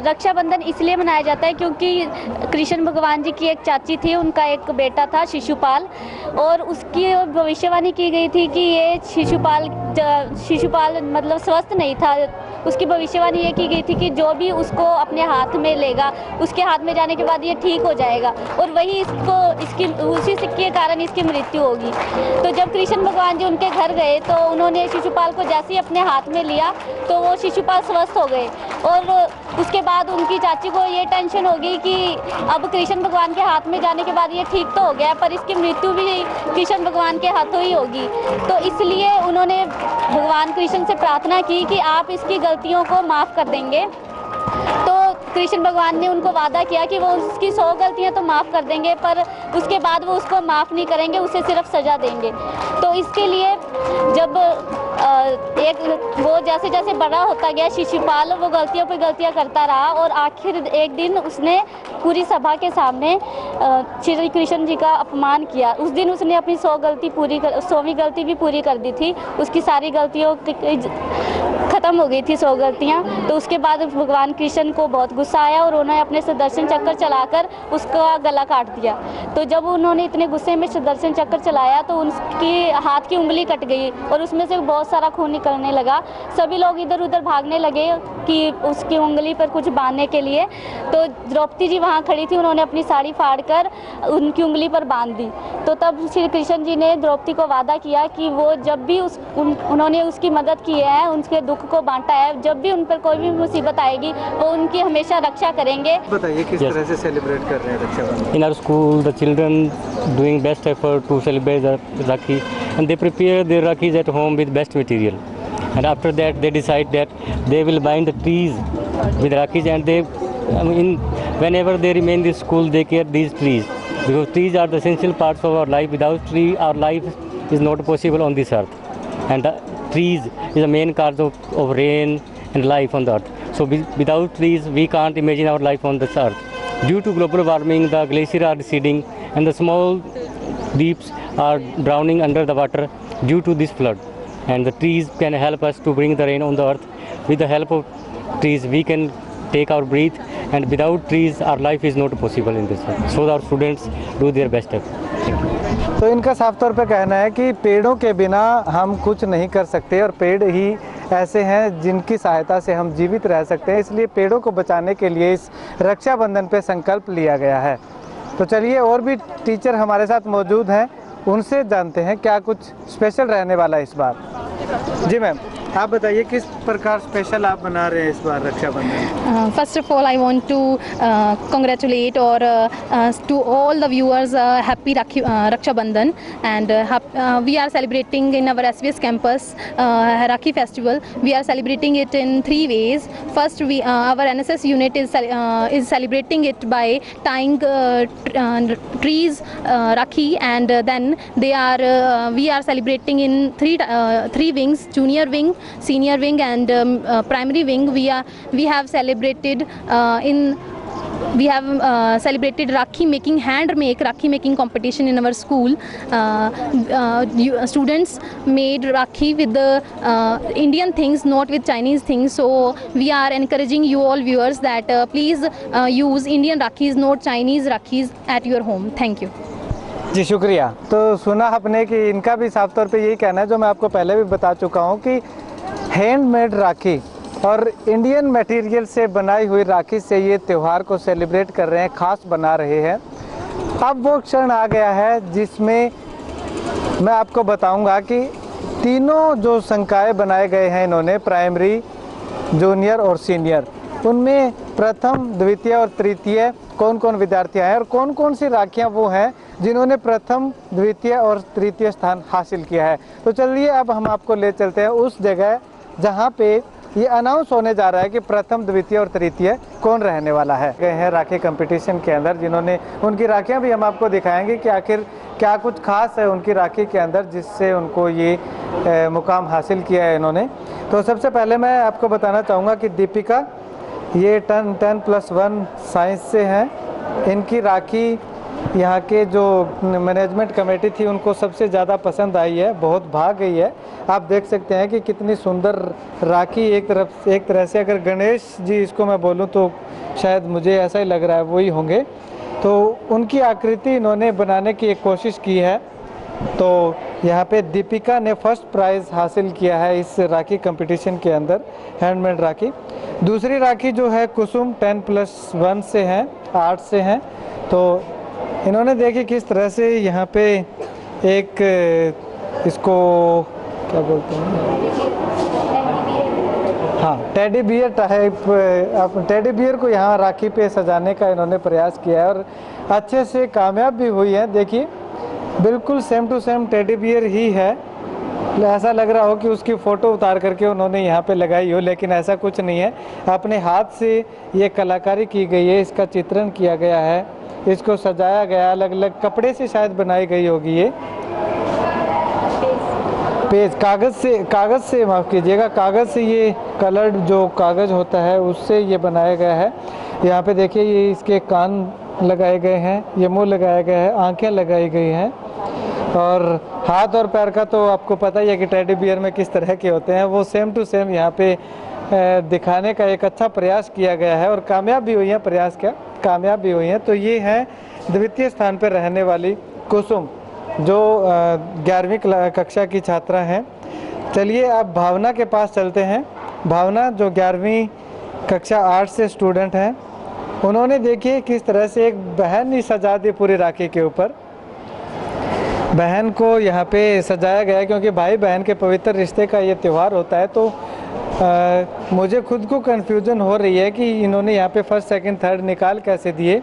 S4: रक्षाबंधन इसलिए मनाया जाता है क्योंकि कृष्ण भगवान जी की एक चाची थी, उनका एक बेटा था शिशुपाल, और उसकी भविष्यवाणी की गई थी कि ये शिशुपाल मतलब स्वस्थ नहीं था। उसकी भविष्यवाणी ये की गई थी कि जो भी उसको अपने हाथ में लेगा उसके हाथ में जाने के बाद ये ठीक हो जाएगा और वही उसी के कारण इसकी मृत्यु होगी। तो जब कृष्ण भगवान जी उनके घर गए तो उन्होंने शिशुपाल को जैसे ही अपने हाथ में लिया तो वो शिशुपाल स्वस्थ हो गए। और उसके बाद उनकी चाची को ये टेंशन हो गई कि अब कृष्ण भगवान के हाथ में जाने के बाद ये ठीक तो हो गया पर इसकी मृत्यु भी कृष्ण भगवान के हाथों ही होगी। तो इसलिए उन्होंने भगवान कृष्ण से प्रार्थना की कि आप इसकी गलतियों को माफ़ कर देंगे। तो कृष्ण भगवान ने उनको वादा किया कि वो उसकी 100 गलतियां तो माफ़ कर देंगे पर उसके बाद वो उसको माफ़ नहीं करेंगे, उसे सिर्फ सज़ा देंगे। तो इसके लिए जब वो जैसे जैसे बड़ा होता गया शिशुपाल वो गलतियों पे गलतियां करता रहा और आखिर एक दिन उसने पूरी सभा के सामने श्री कृष्ण जी का अपमान किया। उस दिन उसने अपनी 100वीं गलती भी पूरी कर दी थी। उसकी सारी गलतियों ख़त्म हो गई थी 100 गलतियाँ। तो उसके बाद भगवान कृष्ण को बहुत गुस्सा आया और उन्होंने अपने सुदर्शन चक्र चलाकर उसका गला काट दिया। तो जब उन्होंने इतने गुस्से में सुदर्शन चक्र चलाया तो उनकी हाथ की उंगली कट गई और उसमें से बहुत सारा खून निकलने लगा। सभी लोग इधर उधर भागने लगे कि उसकी उंगली पर कुछ बांधने के लिए। तो द्रौपदी जी वहाँ खड़ी थी, उन्होंने अपनी साड़ी फाड़कर उनकी उंगली पर बांध दी। तो तब श्री कृष्ण जी ने द्रौपदी को वादा किया कि वो जब भी उन्होंने उसकी मदद की है, उनके दुख
S9: उनको बांटा है। जब भी उन पर कोई भी मुसीबत आएगी वो उनकी हमेशा रक्षा करेंगे।
S1: बताइए किस तरह से सेलिब्रेट कर रहे हैं Rakshabandhan?
S12: In our school, the children doing best effort to celebrate the Rakhi, and they prepare their Rakhis at home with best material. And after that, they decide that they will bind the trees with Rakhis, and they, whenever they remain in school, they care these trees, because trees are the essential parts of our life. Without tree, our life is not possible on this earth, and the trees is the main cause of rain and life on the earth. So without trees, we can't imagine our life on this earth. Due to global warming, the glaciers are receding and the small deeps are drowning under the water due to this flood. And the trees can help us to bring the rain on the earth. With the help of trees, we can take our breath, and without trees, our life is not possible in this world. So our students do their best effort.
S1: तो इनका साफ तौर पे कहना है कि पेड़ों के बिना हम कुछ नहीं कर सकते और पेड़ ही ऐसे हैं जिनकी सहायता से हम जीवित रह सकते हैं, इसलिए पेड़ों को बचाने के लिए इस रक्षाबंधन पे संकल्प लिया गया है। तो चलिए और भी टीचर हमारे साथ मौजूद हैं, उनसे जानते हैं क्या कुछ स्पेशल रहने वाला है इस बार। जी मैम, आप बताइए किस प्रकार स्पेशल आप बना रहे हैं इस बार Rakshabandhan?
S13: First of all, I want to congratulate or to all the viewers happy Raksha Bandhan, and we are celebrating in our SVS campus Rakhi festival. We are celebrating it in 3 ways. First, our NSS unit is celebrating it by tying trees Rakhi, and then we are celebrating in three wings: junior wing, senior wing, and primary wing. We have celebrated Rakhi making, Rakhi making competition in our school. Students made Rakhi with the Indian things, not with Chinese things. So we are encouraging you all viewers that please use Indian Rakhis, not Chinese Rakhis at your home. Thank you.
S1: जी शुक्रिया। तो सुना आपने कि इनका भी साफ तौर पे यही कहना है जो मैं आपको पहले भी बता चुका हूँ कि हैंडमेड राखी और इंडियन मटेरियल से बनाई हुई राखी से ये त्यौहार को सेलिब्रेट कर रहे हैं, ख़ास बना रहे हैं। अब वो क्षण आ गया है जिसमें मैं आपको बताऊंगा कि तीनों जो संकाय बनाए गए हैं इन्होंने, प्राइमरी, जूनियर और सीनियर, उनमें प्रथम, द्वितीय और तृतीय कौन कौन विद्यार्थी आए और कौन कौन सी राखियाँ वो हैं जिन्होंने प्रथम, द्वितीय और तृतीय स्थान हासिल किया है। तो चलिए अब हम आपको ले चलते हैं उस जगह जहाँ पे ये अनाउंस होने जा रहा है कि प्रथम, द्वितीय और तृतीय कौन रहने वाला है। गए हैं राखी कंपटीशन के अंदर, जिन्होंने उनकी राखियाँ भी हम आपको दिखाएंगे कि आखिर क्या कुछ खास है उनकी राखी के अंदर जिससे उनको ये मुकाम हासिल किया है इन्होंने। तो सबसे पहले मैं आपको बताना चाहूँगा कि दीपिका ये 10+1 साइंस से हैं। इनकी राखी यहाँ के जो मैनेजमेंट कमेटी थी उनको सबसे ज़्यादा पसंद आई है, बहुत भाग गई है। आप देख सकते हैं कि कितनी सुंदर राखी, एक तरह से अगर गणेश जी इसको मैं बोलूँ तो शायद मुझे ऐसा ही लग रहा है वही होंगे। तो उनकी आकृति इन्होंने बनाने की एक कोशिश की है। तो यहाँ पे दीपिका ने फर्स्ट प्राइज़ हासिल किया है इस राखी कंपटीशन के अंदर, हैंडमेड राखी। दूसरी राखी जो है कुसुम 10+1 से हैं, आर्ट्स से हैं। तो इन्होंने देखिए किस तरह से यहाँ पे एक इसको क्या बोलते हैं, हाँ, teddy bear type, teddy bear को यहाँ राखी पे सजाने का इन्होंने प्रयास किया है और अच्छे से कामयाब भी हुई है। देखिए बिल्कुल same to same teddy bear ही है, ऐसा लग रहा हो कि उसकी फ़ोटो उतार करके उन्होंने यहाँ पे लगाई हो, लेकिन ऐसा कुछ नहीं है। अपने हाथ से ये कलाकारी की गई है, इसका चित्रण किया गया है, इसको सजाया गया, अलग अलग कपड़े से शायद बनाई गई होगी। ये पेज कागज़ से माफ़ कीजिएगा, कागज़ से ये कलर्ड जो कागज़ होता है उससे ये बनाया गया है। यहाँ पे देखिए ये इसके कान लगाए गए हैं, ये मुंह लगाया गया है, आंखें लगाई गई हैं और हाथ और पैर का तो आपको पता ही है कि टेडी बियर में किस तरह के होते हैं, वो सेम टू सेम यहाँ पे दिखाने का एक अच्छा प्रयास किया गया है और कामयाब भी हुई है, प्रयास क्या कामयाब भी हुई हैं। तो ये है द्वितीय स्थान पर रहने वाली कुसुम जो 11वीं कक्षा की छात्रा हैं। चलिए अब भावना के पास चलते हैं। भावना जो 11वीं कक्षा आर्ट्स से स्टूडेंट हैं, उन्होंने देखिए किस तरह से एक बहन ही सजा दी पूरी राखी के ऊपर। बहन को यहाँ पे सजाया गया क्योंकि भाई बहन के पवित्र रिश्ते का ये त्यौहार होता है। तो मुझे खुद को कन्फ्यूज़न हो रही है कि इन्होंने यहाँ पे फर्स्ट सेकंड थर्ड निकाल कैसे दिए,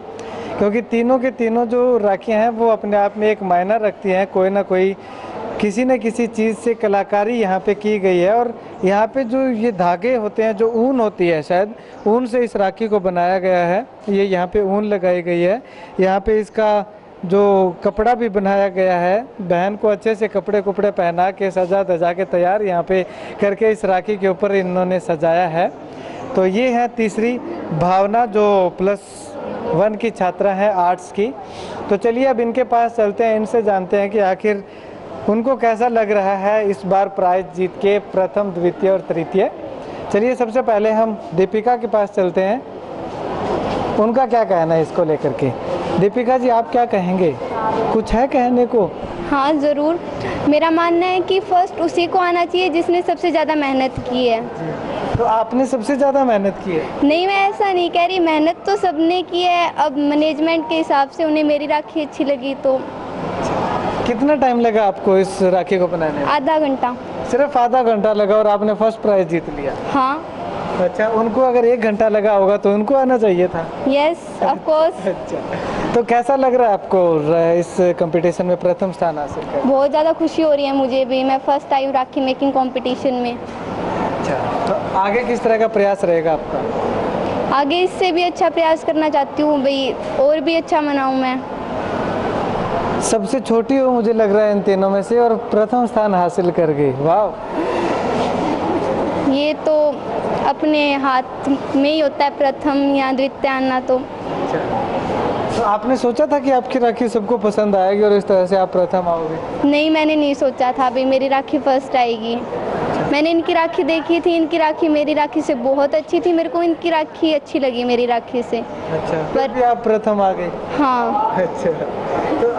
S1: क्योंकि तीनों के तीनों जो राखियाँ हैं वो अपने आप में एक मायना रखती हैं। कोई ना कोई किसी न किसी चीज़ से कलाकारी यहाँ पे की गई है, और यहाँ पे जो ये धागे होते हैं, जो ऊन होती है, शायद ऊन से इस राखी को बनाया गया है। ये यहाँ पे ऊन लगाई गई है, यहाँ पे इसका जो कपड़ा भी बनाया गया है, बहन को अच्छे से कपड़े पहना के सजा धजा के तैयार यहाँ पे करके इस राखी के ऊपर इन्होंने सजाया है। तो ये है तीसरी भावना, जो +1 की छात्रा है आर्ट्स की। तो चलिए अब इनके पास चलते हैं, इनसे जानते हैं कि आखिर उनको कैसा लग रहा है इस बार प्राइज जीत के प्रथम, द्वितीय और तृतीय। चलिए सबसे पहले हम दीपिका के पास चलते हैं, उनका क्या कहना है इसको लेकर के। दीपिका जी, आप क्या कहेंगे, कुछ है कहने को?
S5: हाँ ज़रूर, मेरा मानना है कि फर्स्ट उसी को आना चाहिए जिसने सबसे ज़्यादा मेहनत की है।
S1: तो आपने सबसे ज़्यादा मेहनत की है?
S5: नहीं, मैं ऐसा नहीं कह रही, मेहनत तो सबने की है। अब मैनेजमेंट के हिसाब से उन्हें मेरी राखी अच्छी लगी। तो
S1: कितना टाइम लगा आपको इस राखी को बनाने में?
S5: आधा घंटा।
S1: सिर्फ आधा घंटा लगा और आपने फर्स्ट प्राइज जीत लिया?
S5: हाँ।
S1: अच्छा, उनको अगर 1 घंटा लगा होगा तो उनको आना चाहिए था?
S5: Yes of course.
S1: अच्छा, तो कैसा लग रहा है आपको इस कंपटीशन में प्रथम स्थान हासिल कर?
S5: बहुत ज़्यादा खुशी हो रही है मुझे भी, मैं फर्स्ट आई हूँ राखी मेकिंग कंपटीशन में।
S1: अच्छा, तो आगे किस तरह का प्रयास रहेगा आपका?
S5: आगे इससे भी अच्छा प्रयास करना चाहती हूँ भाई, और भी अच्छा मनाऊँ मैं।
S1: सबसे छोटी हो मुझे लग रहा है इन तीनों में से, और प्रथम स्थान हासिल कर गई, वाह।
S5: ये तो अपने हाथ में ही होता है, प्रथम या द्वितीय आना। तो
S1: आपने सोचा था कि आपकी राखी सबको पसंद आएगी और इस तरह से आप प्रथम आओगे?
S5: नहीं, मैंने नहीं सोचा था भाई मेरी राखी फर्स्ट आएगी। मैंने इनकी राखी देखी थी, इनकी राखी मेरी राखी से बहुत अच्छी थी, मेरे को इनकी राखी अच्छी लगी मेरी राखी से।
S1: अच्छा, फिर भी आप प्रथम आ गए?
S5: हाँ।
S1: अच्छा, तो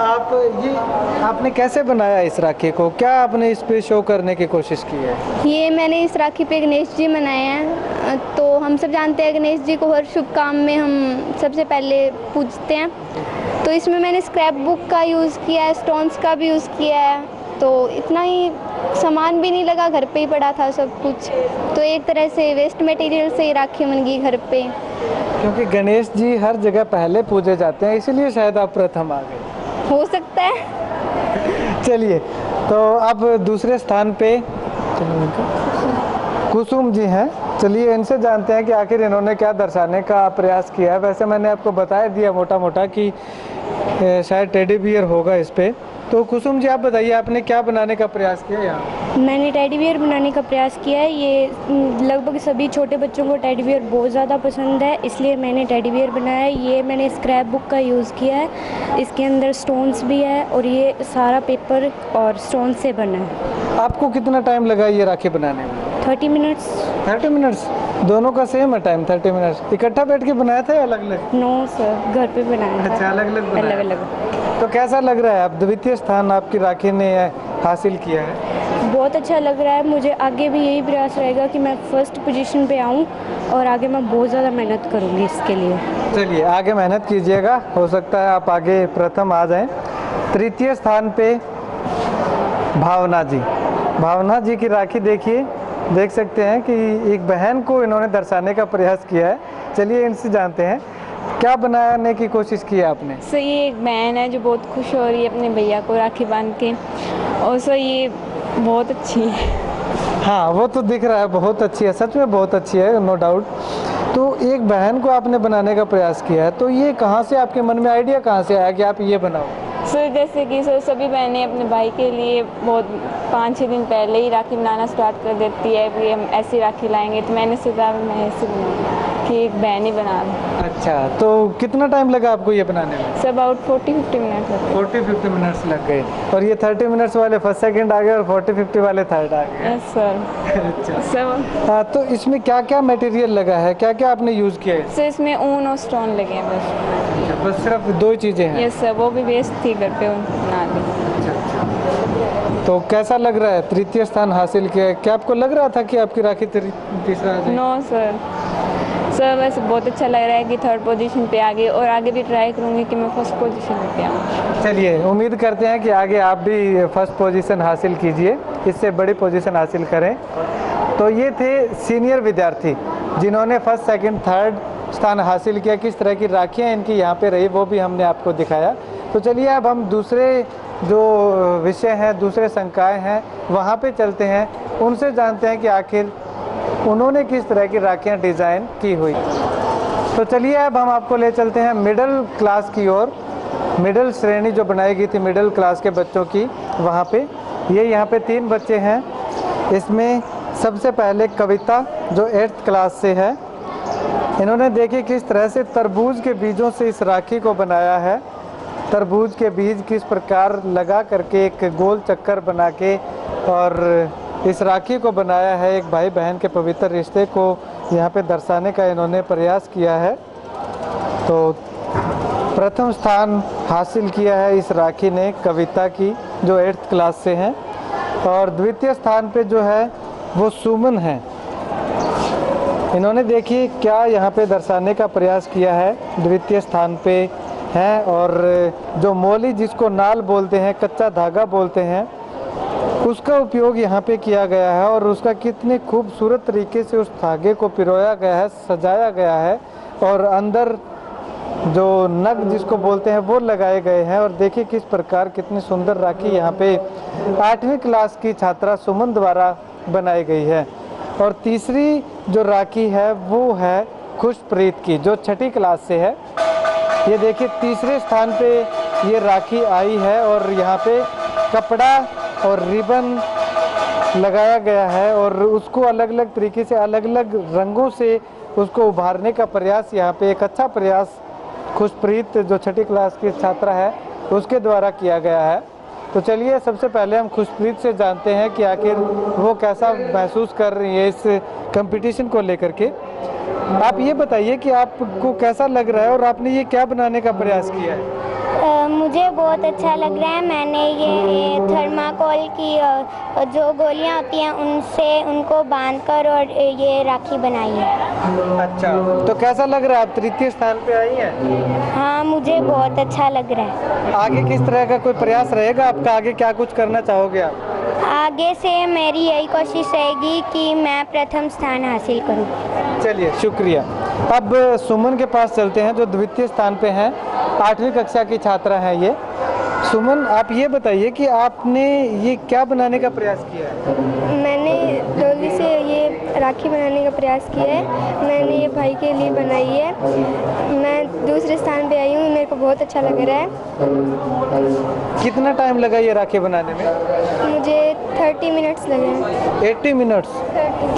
S1: आपने कैसे बनाया इस राखी को, क्या आपने इस पे शो करने की कोशिश की है?
S5: ये मैंने इस राखी पे गणेश जी बनाए हैं। तो हम सब जानते हैं गणेश जी को हर शुभ काम में हम सबसे पहले पूजते हैं। तो इसमें मैंने स्क्रैप बुक का यूज़ किया है, स्टोन्स का भी यूज़ किया है। तो इतना ही सामान भी नहीं लगा, घर पे ही पड़ा था सब कुछ। तो एक तरह से वेस्ट मटेरियल से ही राखी बन गई घर पे।
S1: क्योंकि गणेश जी हर जगह पहले पूजे जाते हैं, इसीलिए शायद आप प्रथम आ गए।
S5: हो सकता है।
S1: चलिए, तो अब दूसरे स्थान पे कुसुम जी हैं। चलिए इनसे जानते हैं कि आखिर इन्होंने क्या दर्शाने का प्रयास किया है। वैसे मैंने आपको बता दिया मोटा मोटा कि शायद टेडी बियर होगा इस पे। तो कुसुम जी, आप बताइए आपने क्या बनाने का प्रयास किया यहाँ?
S14: मैंने टेडी बियर बनाने का प्रयास किया है। ये लगभग सभी छोटे बच्चों को टेडी बियर बहुत ज़्यादा पसंद है, इसलिए मैंने टेडी बियर बनाया है। ये मैंने स्क्रैप बुक का यूज़ किया है, इसके अंदर स्टोन्स भी है और ये सारा पेपर और स्टोन से बना है।
S1: आपको कितना टाइम लगा ये राखी बनाने में?
S14: 30 मिनट्स।
S1: 30 मिनट्स? दोनों का सेम है टाइम, 30 मिनट्स? इकट्ठा बैठ के बनाया था या अलग अलग?
S14: नो सर, घर पे बनाया था।
S1: अच्छा, अलग अलग बनाया?
S14: अलग अलग।
S1: तो कैसा लग रहा है, अब द्वितीय स्थान आपकी राखी ने हासिल किया है?
S14: बहुत अच्छा लग रहा है मुझे। आगे भी यही प्रयास रहेगा कि मैं फर्स्ट पोजीशन पे आऊं और आगे मैं बहुत ज़्यादा मेहनत करूंगी इसके लिए।
S1: चलिए, आगे मेहनत कीजिएगा, हो सकता है आप आगे प्रथम आ जाएं। तृतीय स्थान पे भावना जी। भावना जी की राखी देखिए, देख सकते हैं कि एक बहन को इन्होंने दर्शाने का प्रयास किया है। चलिए इनसे जानते हैं क्या बनाने की कोशिश की है आपने?
S15: सर, ये एक बहन है जो बहुत खुश हो रही है अपने भैया को राखी बांध के, और सर ये बहुत अच्छी है।
S1: हाँ, वो तो दिख रहा है, बहुत अच्छी है, सच में बहुत अच्छी है, नो डाउट। तो एक बहन को आपने बनाने का प्रयास किया है, तो ये कहाँ से आपके मन में आइडिया कहाँ से आया कि आप ये बनाओ?
S15: सर जैसे कि सर सभी बहनें अपने भाई के लिए बहुत 5-6 दिन पहले ही राखी बनाना स्टार्ट कर देती है कि हम ऐसी राखी लाएंगे, तो मैंने सोचा मैं ऐसे बनाऊँ कि एक बहन ही बना दूँ।
S1: अच्छा, तो कितना टाइम लगा आपको ये बनाने में?
S15: सर अबाउट 40-50 मिनट लगे।
S1: 40-50 मिनट्स लग गए, और ये 30 मिनट्स वाले फर्स्ट सेकंड आ गए और 40-50 वाले थर्ड आ गए।
S15: Yes sir.
S1: अच्छा
S15: सर
S1: हाँ, तो इसमें क्या क्या मटेरियल लगा है, क्या क्या आपने यूज़ किया है?
S15: सर इसमें ऊन और स्टोन लगे हैं बस।
S1: बस सिर्फ 2 चीज़ें हैं?
S15: यस सर, वो भी वेस्ट थी, घर पे बना दी।
S1: तो कैसा लग रहा है, तृतीय स्थान हासिल किया, क्या आपको लग रहा था कि आपकी राखी तीसरा आ जाएगी?
S15: नो सर, वैसे बहुत अच्छा लग रहा है कि 3rd पोजीशन पे आ गई, और आगे भी ट्राई करूँगी कि मैं फर्स्ट पोजीशन पे आऊँ।
S1: चलिए, उम्मीद करते हैं कि आगे आप भी फर्स्ट पोजीशन हासिल कीजिए, इससे बड़ी पोजीशन हासिल करें। तो ये थे सीनियर विद्यार्थी जिन्होंने फर्स्ट, सेकंड, थर्ड स्थान हासिल किया। किस तरह की राखियाँ इनकी यहाँ पे रही वो भी हमने आपको दिखाया। तो चलिए अब हम दूसरे जो विषय हैं, दूसरे संकाय हैं, वहाँ पे चलते हैं, उनसे जानते हैं कि आखिर उन्होंने किस तरह की राखियाँ डिज़ाइन की हुई। तो चलिए अब हम आपको ले चलते हैं मिडिल क्लास की ओर। मिडिल श्रेणी जो बनाई गई थी मिडिल क्लास के बच्चों की, वहाँ पे ये यहाँ पे 3 बच्चे हैं। इसमें सबसे पहले कविता जो 8th क्लास से है, इन्होंने देखिए किस तरह से तरबूज के बीजों से इस राखी को बनाया है। तरबूज के बीज किस प्रकार लगा करके एक गोल चक्कर बना के और इस राखी को बनाया है। एक भाई बहन के पवित्र रिश्ते को यहाँ पे दर्शाने का इन्होंने प्रयास किया है। तो प्रथम स्थान हासिल किया है इस राखी ने कविता की जो 8th क्लास से हैं, और द्वितीय स्थान पे जो है वो सुमन है। इन्होंने देखिए क्या यहाँ पे दर्शाने का प्रयास किया है। द्वितीय स्थान पे हैं और जो मोली जिसको नाल बोलते हैं, कच्चा धागा बोलते हैं, उसका उपयोग यहाँ पे किया गया है और उसका कितने खूबसूरत तरीके से उस धागे को पिरोया गया है, सजाया गया है और अंदर जो नग जिसको बोलते हैं वो लगाए गए हैं। और देखिए किस प्रकार कितनी सुंदर राखी यहाँ पे 8वीं क्लास की छात्रा सुमन द्वारा बनाई गई है। और तीसरी जो राखी है वो है खुशप्रीत की जो 6ठी क्लास से है। ये देखिए तीसरे स्थान पे ये राखी आई है और यहाँ पे कपड़ा और रिबन लगाया गया है और उसको अलग अलग तरीके से अलग अलग रंगों से उसको उभारने का प्रयास, यहाँ पे एक अच्छा प्रयास खुशप्रीत जो 6ठी क्लास की छात्रा है उसके द्वारा किया गया है। तो चलिए सबसे पहले हम खुशप्रीत से जानते हैं कि आखिर वो कैसा महसूस कर रही है इस कंपटीशन को लेकर के। आप ये बताइए कि आपको कैसा लग रहा है और आपने ये क्या बनाने का प्रयास किया है?
S14: मुझे बहुत अच्छा लग रहा है। मैंने ये थर्माकोल की जो गोलियां होती हैं उनसे उनको बांधकर और ये राखी बनाई है।
S1: अच्छा, तो कैसा लग रहा है? आप तृतीय स्थान पे आई हैं?
S14: हाँ, मुझे बहुत अच्छा लग रहा है।
S1: आगे किस तरह का कोई प्रयास रहेगा आपका? आगे क्या कुछ करना चाहोगे आप?
S14: आगे से मेरी यही कोशिश रहेगी कि मैं प्रथम स्थान हासिल करूं।
S1: चलिए शुक्रिया। अब सुमन के पास चलते हैं जो द्वितीय स्थान पे हैं, 8वीं कक्षा की छात्रा है ये। सुमन, आप ये बताइए कि आपने ये क्या बनाने का प्रयास किया है?
S7: मैंने डोली से ये राखी बनाने का प्रयास किया है। मैंने ये भाई के लिए बनाई है। मैं दूसरे स्थान पे आई हूँ, मेरे को बहुत अच्छा लग रहा है।
S1: कितना टाइम लगा ये राखी बनाने में?
S7: मुझे 30 मिनट्स लगे।
S1: 80 मिनट्स?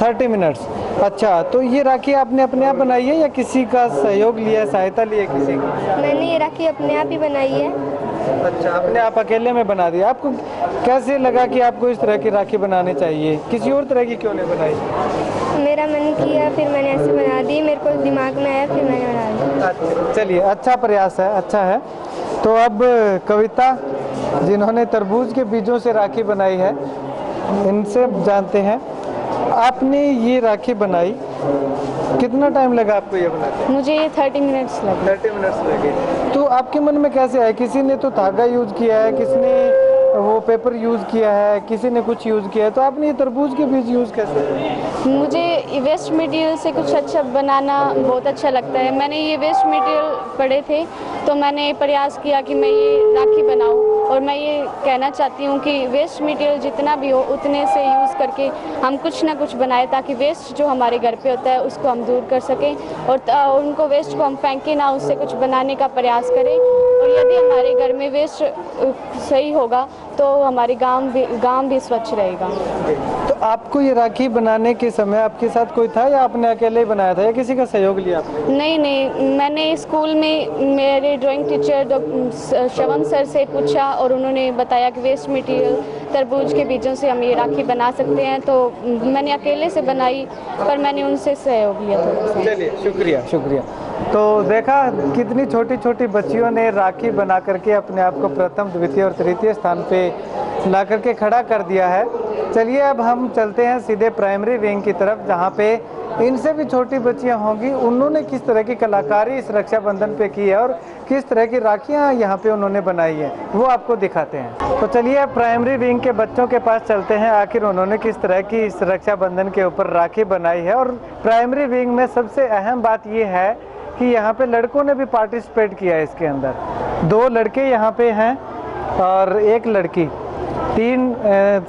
S1: 30 मिनट्स। अच्छा, तो ये राखी आपने अपने आप बनाई है या किसी का सहयोग लिया, सहायता ली है किसी की?
S7: मैंने ये राखी अपने आप ही बनाई है।
S1: अच्छा, अपने आप अकेले में बना दिया। आपको कैसे लगा कि आपको इस तरह की राखी बनानी चाहिए? किसी और तरह की क्यों नहीं बनाई?
S7: मेरा मन किया, फिर मैंने ऐसे बना दी, मेरे को दिमाग में आया, फिर मैंने बना दी।
S1: अच्छा, चलिए अच्छा प्रयास है, अच्छा है। तो अब कविता जिन्होंने तरबूज के बीजों से राखी बनाई है, इनसे जानते हैं आपने ये राखी बनाई, कितना टाइम लगा आपको ये बनाने?
S15: मुझे 30 मिनट्स लगे।
S1: 30 मिनट्स लगे। तो आपके मन में कैसे आया? किसी ने तो धागा यूज किया है, किसी ने वो पेपर यूज किया है, किसी ने कुछ यूज किया है, तो आपने ये तरबूज के बीज यूज कैसे किया?
S15: मुझे वेस्ट मटेरियल से कुछ अच्छा बनाना बहुत अच्छा लगता है। मैंने ये वेस्ट मटेरियल पढ़े थे तो मैंने प्रयास किया कि मैं ये राखी बनाऊं और मैं ये कहना चाहती हूँ कि वेस्ट मटेरियल जितना भी हो उतने से यूज़ करके हम कुछ ना कुछ बनाए ताकि वेस्ट जो हमारे घर पे होता है उसको हम दूर कर सकें और उनको वेस्ट को हम फेंकें ना, उससे कुछ बनाने का प्रयास करें। और यदि हमारे घर में वेस्ट सही होगा तो हमारे गांव भी स्वच्छ रहेगा।
S1: तो आपको ये राखी बनाने के समय आपके साथ कोई था या आपने अकेले ही बनाया था या किसी का सहयोग लिया आपने?
S15: नहीं, मैंने स्कूल में मेरे ड्राइंग टीचर श्रवण सर से पूछा और उन्होंने बताया कि वेस्ट मटेरियल तरबूज के बीजों से हम ये राखी बना सकते हैं, तो मैंने अकेले से बनाई पर मैंने उनसे सहयोग लिया था।
S1: चलिए शुक्रिया। तो देखा कितनी छोटी छोटी बच्चियों ने राखी बना करके अपने आप को प्रथम, द्वितीय और तृतीय स्थान पे ला करके खड़ा कर दिया है। चलिए अब हम चलते हैं सीधे प्राइमरी विंग की तरफ, जहाँ पे इनसे भी छोटी बच्चियां होंगी, उन्होंने किस तरह की कलाकारी इस रक्षाबंधन पे की है और किस तरह की राखियां यहाँ पे उन्होंने बनाई है, वो आपको दिखाते हैं। तो चलिए प्राइमरी विंग के बच्चों के पास चलते हैं, आखिर उन्होंने किस तरह की इस रक्षाबंधन के ऊपर राखी बनाई है। और प्राइमरी विंग में सबसे अहम बात ये है कि यहाँ पे लड़कों ने भी पार्टिसिपेट किया है इसके अंदर। 2 लड़के यहाँ पे हैं और 1 लड़की। 3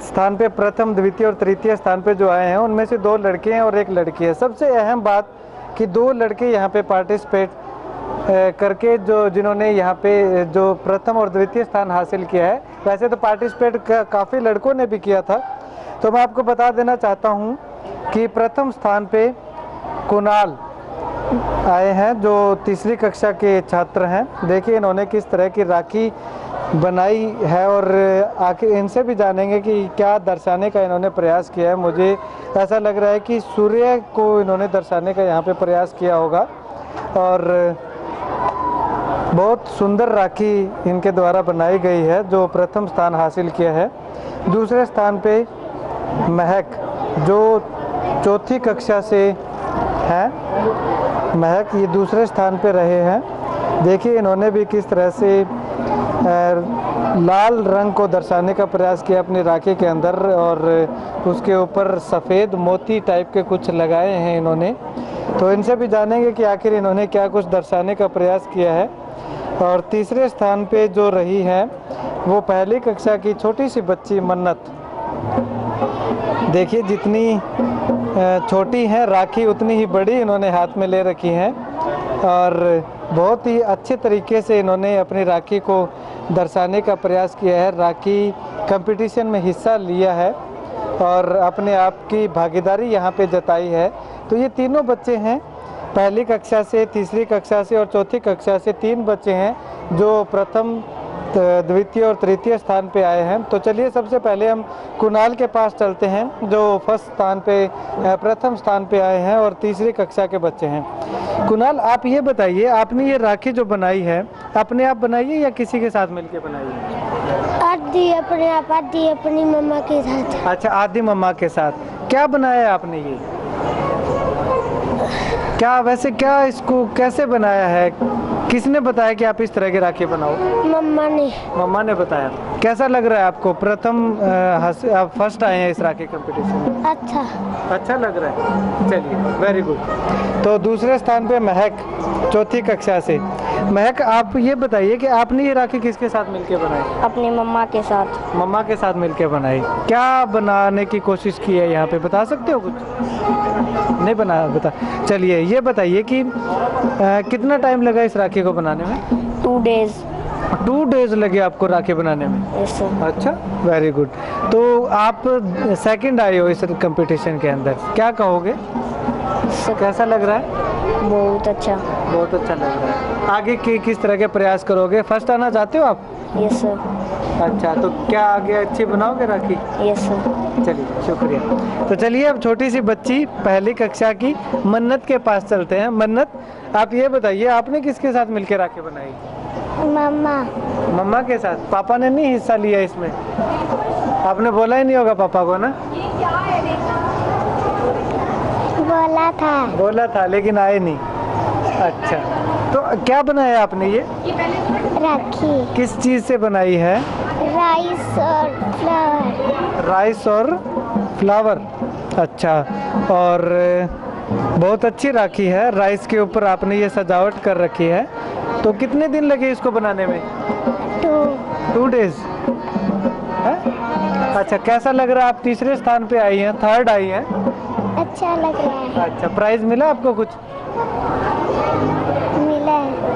S1: स्थान पे, प्रथम, द्वितीय और तृतीय स्थान पे जो आए हैं उनमें से 2 लड़के हैं और 1 लड़की है। सबसे अहम बात कि 2 लड़के यहाँ पे पार्टिसिपेट करके जिन्होंने यहाँ पे जो प्रथम और द्वितीय स्थान हासिल किया है। वैसे तो पार्टिसिपेट काफ़ी लड़कों ने भी किया था। तो मैं आपको बता देना चाहता हूँ कि प्रथम स्थान पे कुणाल आए हैं जो तीसरी कक्षा के छात्र हैं। देखिए इन्होंने किस तरह की राखी बनाई है और आखिर इनसे भी जानेंगे कि क्या दर्शाने का इन्होंने प्रयास किया है। मुझे ऐसा लग रहा है कि सूर्य को इन्होंने दर्शाने का यहाँ पे प्रयास किया होगा और बहुत सुंदर राखी इनके द्वारा बनाई गई है जो प्रथम स्थान हासिल किया है। दूसरे स्थान पे महक जो चौथी कक्षा से है, महक ये दूसरे स्थान पे रहे हैं। देखिए इन्होंने भी किस तरह से लाल रंग को दर्शाने का प्रयास किया अपनी राखी के अंदर और उसके ऊपर सफ़ेद मोती टाइप के कुछ लगाए हैं इन्होंने। तो इनसे भी जानेंगे कि आखिर इन्होंने क्या कुछ दर्शाने का प्रयास किया है। और तीसरे स्थान पे जो रही है वो पहली कक्षा की छोटी सी बच्ची मन्नत। देखिए जितनी छोटी है राखी उतनी ही बड़ी इन्होंने हाथ में ले रखी है और बहुत ही अच्छे तरीके से इन्होंने अपनी राखी को दर्शाने का प्रयास किया है। राखी कंपटीशन में हिस्सा लिया है और अपने आप की भागीदारी यहाँ पे जताई है। तो ये तीनों बच्चे हैं, पहली कक्षा से, तीसरी कक्षा से और चौथी कक्षा से 3 बच्चे हैं जो प्रथम, द्वितीय और तृतीय स्थान पे आए हैं। तो चलिए सबसे पहले हम कुणाल के पास चलते हैं जो फर्स्ट स्थान पे, प्रथम स्थान पे आए हैं और तीसरी कक्षा के बच्चे हैं। कुणाल आप ये बताइए, आपने ये राखी जो बनाई है अपने आप बनाई है या किसी के साथ मिलके बनाई है?
S14: आधी अपने आप, आधी अपनी मम्मा के साथ।
S1: अच्छा, आधी मम्मा के साथ। क्या बनाया आपने ये? क्या वैसे क्या इसको कैसे बनाया है? किसने बताया कि आप इस तरह की राखी बनाओ?
S14: मम्मा ने।
S1: मम्मा ने बताया। कैसा लग रहा है आपको? प्रथम आप फर्स्ट आए हैं इस राखी कंपटीशन में। अच्छा लग रहा है, चलिए वेरी गुड। तो दूसरे स्थान पे महक चौथी कक्षा से। महक आप ये बताइए कि आपने ये राखी किसके साथ मिलके बनाई?
S14: अपनी मम्मा के साथ।
S1: मम्मा के साथ मिलके बनाई। क्या बनाने की कोशिश की है यहाँ पे, बता सकते हो कुछ? नहीं बना, बता। चलिए ये बताइए कि कितना टाइम लगा इस राखी को बनाने में?
S14: 2 डेज।
S1: 2 डेज लगे आपको राखी बनाने में?
S14: Yes sir.
S1: अच्छा, वेरी गुड। तो आप सेकंड आए हो इस कंपटीशन के अंदर, क्या कहोगे? कैसा लग रहा है?
S14: बहुत अच्छा।
S1: बहुत अच्छा लग रहा है। आगे किस तरह के प्रयास करोगे? फर्स्ट आना चाहते हो आप?
S14: Yes sir.
S1: अच्छा, तो क्या आगे अच्छी बनाओगे राखी?
S14: Yes sir.
S1: चलिए शुक्रिया। तो चलिए अब छोटी सी बच्ची पहली कक्षा की मन्नत के पास चलते हैं। मन्नत आप ये बताइए आपने किसके साथ मिलकर राखी बनाई?
S14: मम्मा।
S1: मम्मा के साथ। पापा ने नहीं हिस्सा लिया इसमें? आपने बोला ही नहीं होगा पापा को ना? बोला था लेकिन आए नहीं। अच्छा, तो क्या बनाया आपने ये?
S14: राखी।
S1: किस चीज़ से बनाई है?
S14: राइस और फ्लावर।
S1: राइस और फ्लावर। अच्छा, और बहुत अच्छी राखी है। राइस के ऊपर आपने ये सजावट कर रखी है। तो कितने दिन लगे इसको बनाने में? 2 डेज। अच्छा, कैसा लग रहा है? आप तीसरे स्थान पे आई हैं, थर्ड आई हैं।
S14: अच्छा लग रहा है।
S1: अच्छा, प्राइज मिला आपको कुछ?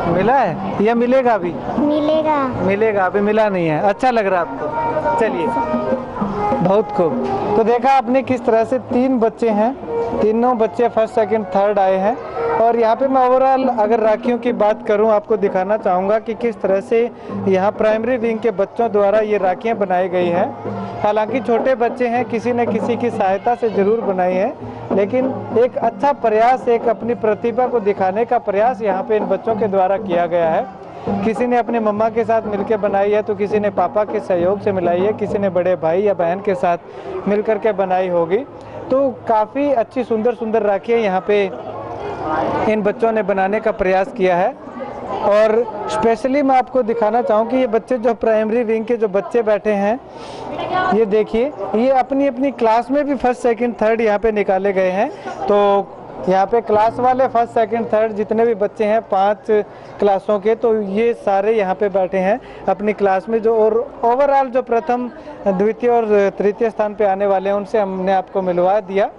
S1: मिला है या मिलेगा अभी? मिलेगा, अभी मिला नहीं है। अच्छा लग रहा है आपको? चलिए बहुत खूब। तो देखा आपने किस तरह से 3 बच्चे हैं, तीनों बच्चे फर्स्ट, सेकंड, थर्ड आए हैं। और यहाँ पे मैं ओवरऑल अगर राखियों की बात करूँ आपको दिखाना चाहूँगा कि किस तरह से यहाँ प्राइमरी विंग के बच्चों द्वारा ये राखियाँ बनाई गई हैं। हालांकि छोटे बच्चे हैं, किसी न किसी की सहायता से ज़रूर बनाई है, लेकिन एक अच्छा प्रयास, एक अपनी प्रतिभा को दिखाने का प्रयास यहाँ पे इन बच्चों के द्वारा किया गया है। किसी ने अपनी मम्मा के साथ मिलकर बनाई है, तो किसी ने पापा के सहयोग से मिलाई है, किसी ने बड़े भाई या बहन के साथ मिल कर के बनाई होगी। तो काफ़ी अच्छी सुंदर सुंदर राखियाँ यहाँ पे इन बच्चों ने बनाने का प्रयास किया है। और स्पेशली मैं आपको दिखाना चाहूँ कि ये बच्चे जो प्राइमरी विंग के जो बच्चे बैठे हैं, ये देखिए, ये अपनी अपनी क्लास में भी फर्स्ट सेकंड थर्ड यहाँ पे निकाले गए हैं। तो यहाँ पे क्लास वाले फर्स्ट सेकंड थर्ड जितने भी बच्चे हैं 5 क्लासों के, तो ये सारे यहाँ पे बैठे हैं अपनी क्लास में। जो और ओवरऑल जो प्रथम द्वितीय और तृतीय स्थान पे आने वाले हैं उनसे हमने आपको मिलवा दिया।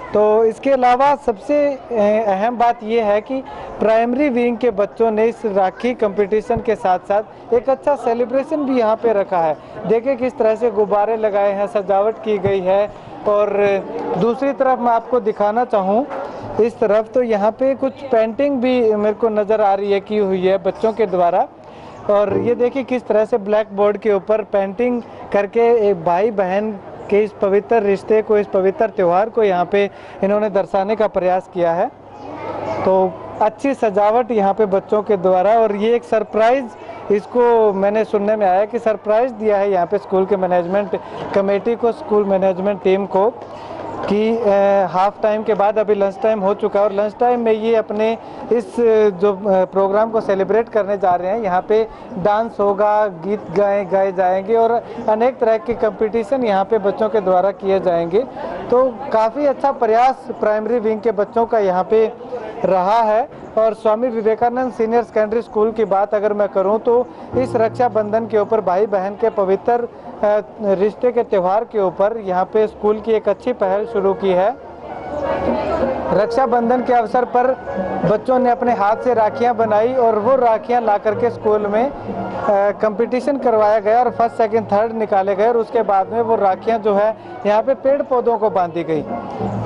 S1: तो इसके अलावा सबसे अहम बात यह है कि प्राइमरी विंग के बच्चों ने इस राखी कंपटीशन के साथ साथ एक अच्छा सेलिब्रेशन भी यहाँ पे रखा है। देखिए किस तरह से गुब्बारे लगाए हैं, सजावट की गई है। और दूसरी तरफ मैं आपको दिखाना चाहूँ इस तरफ, तो यहाँ पे कुछ पेंटिंग भी मेरे को नज़र आ रही है की हुई है बच्चों के द्वारा। और ये देखिए किस तरह से ब्लैक बोर्ड के ऊपर पेंटिंग करके एक भाई बहन के इस पवित्र रिश्ते को, इस पवित्र त्यौहार को यहाँ पे इन्होंने दर्शाने का प्रयास किया है। तो अच्छी सजावट यहाँ पे बच्चों के द्वारा। और ये एक सरप्राइज़, इसको मैंने सुनने में आया कि सरप्राइज़ दिया है यहाँ पे स्कूल के मैनेजमेंट कमेटी को, स्कूल मैनेजमेंट टीम को, कि हाफ टाइम के बाद अभी लंच टाइम हो चुका है और लंच टाइम में ये अपने इस जो प्रोग्राम को सेलिब्रेट करने जा रहे हैं। यहाँ पे डांस होगा, गीत गाए जाएंगे और अनेक तरह के कंपटीशन यहाँ पे बच्चों के द्वारा किए जाएंगे। तो काफ़ी अच्छा प्रयास प्राइमरी विंग के बच्चों का यहाँ पे रहा है। और स्वामी विवेकानंद सीनियर सेकेंडरी स्कूल की बात अगर मैं करूँ तो इस रक्षाबंधन के ऊपर, भाई बहन के पवित्र रिश्ते के त्यौहार के ऊपर यहाँ पे स्कूल की एक अच्छी पहल शुरू की है। रक्षाबंधन के अवसर पर बच्चों ने अपने हाथ से राखियाँ बनाई और वो राखियाँ ला करके स्कूल में कंपटीशन करवाया गया और फर्स्ट सेकंड थर्ड निकाले गए। और उसके बाद में वो राखियाँ जो है यहाँ पे पेड़ पौधों को बांधी गई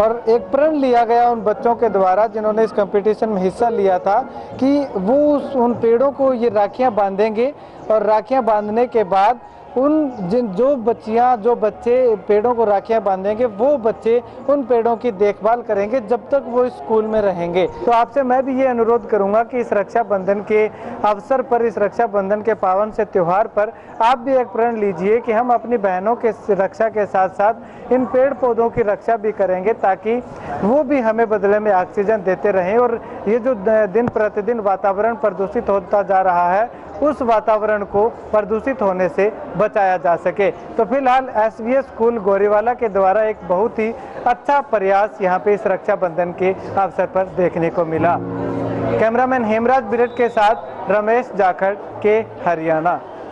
S1: और एक प्रण लिया गया उन बच्चों के द्वारा जिन्होंने इस कंपटीशन में हिस्सा लिया था कि वो उन पेड़ों को ये राखियाँ बांधेंगे और राखियाँ बांधने के बाद जो बच्चे पेड़ों को राखियां बांधेंगे, वो बच्चे उन पेड़ों की देखभाल करेंगे जब तक वो इस स्कूल में रहेंगे। तो आपसे मैं भी ये अनुरोध करूंगा कि इस रक्षाबंधन के अवसर पर, इस रक्षाबंधन के पावन से त्यौहार पर आप भी एक प्रण लीजिए कि हम अपनी बहनों के रक्षा के साथ साथ इन पेड़ पौधों की रक्षा भी करेंगे, ताकि वो भी हमें बदले में ऑक्सीजन देते रहें। और ये जो दिन प्रतिदिन वातावरण प्रदूषित होता जा रहा है, उस वातावरण को प्रदूषित होने से बचाया जा सके। तो फिलहाल एसवीएस स्कूल गोरीवाला के द्वारा एक बहुत ही अच्छा प्रयास यहाँ पे इस रक्षाबंधन के अवसर पर देखने को मिला। कैमरामैन हेमराज बिरट के साथ रमेश जाखड़ के हरियाणा।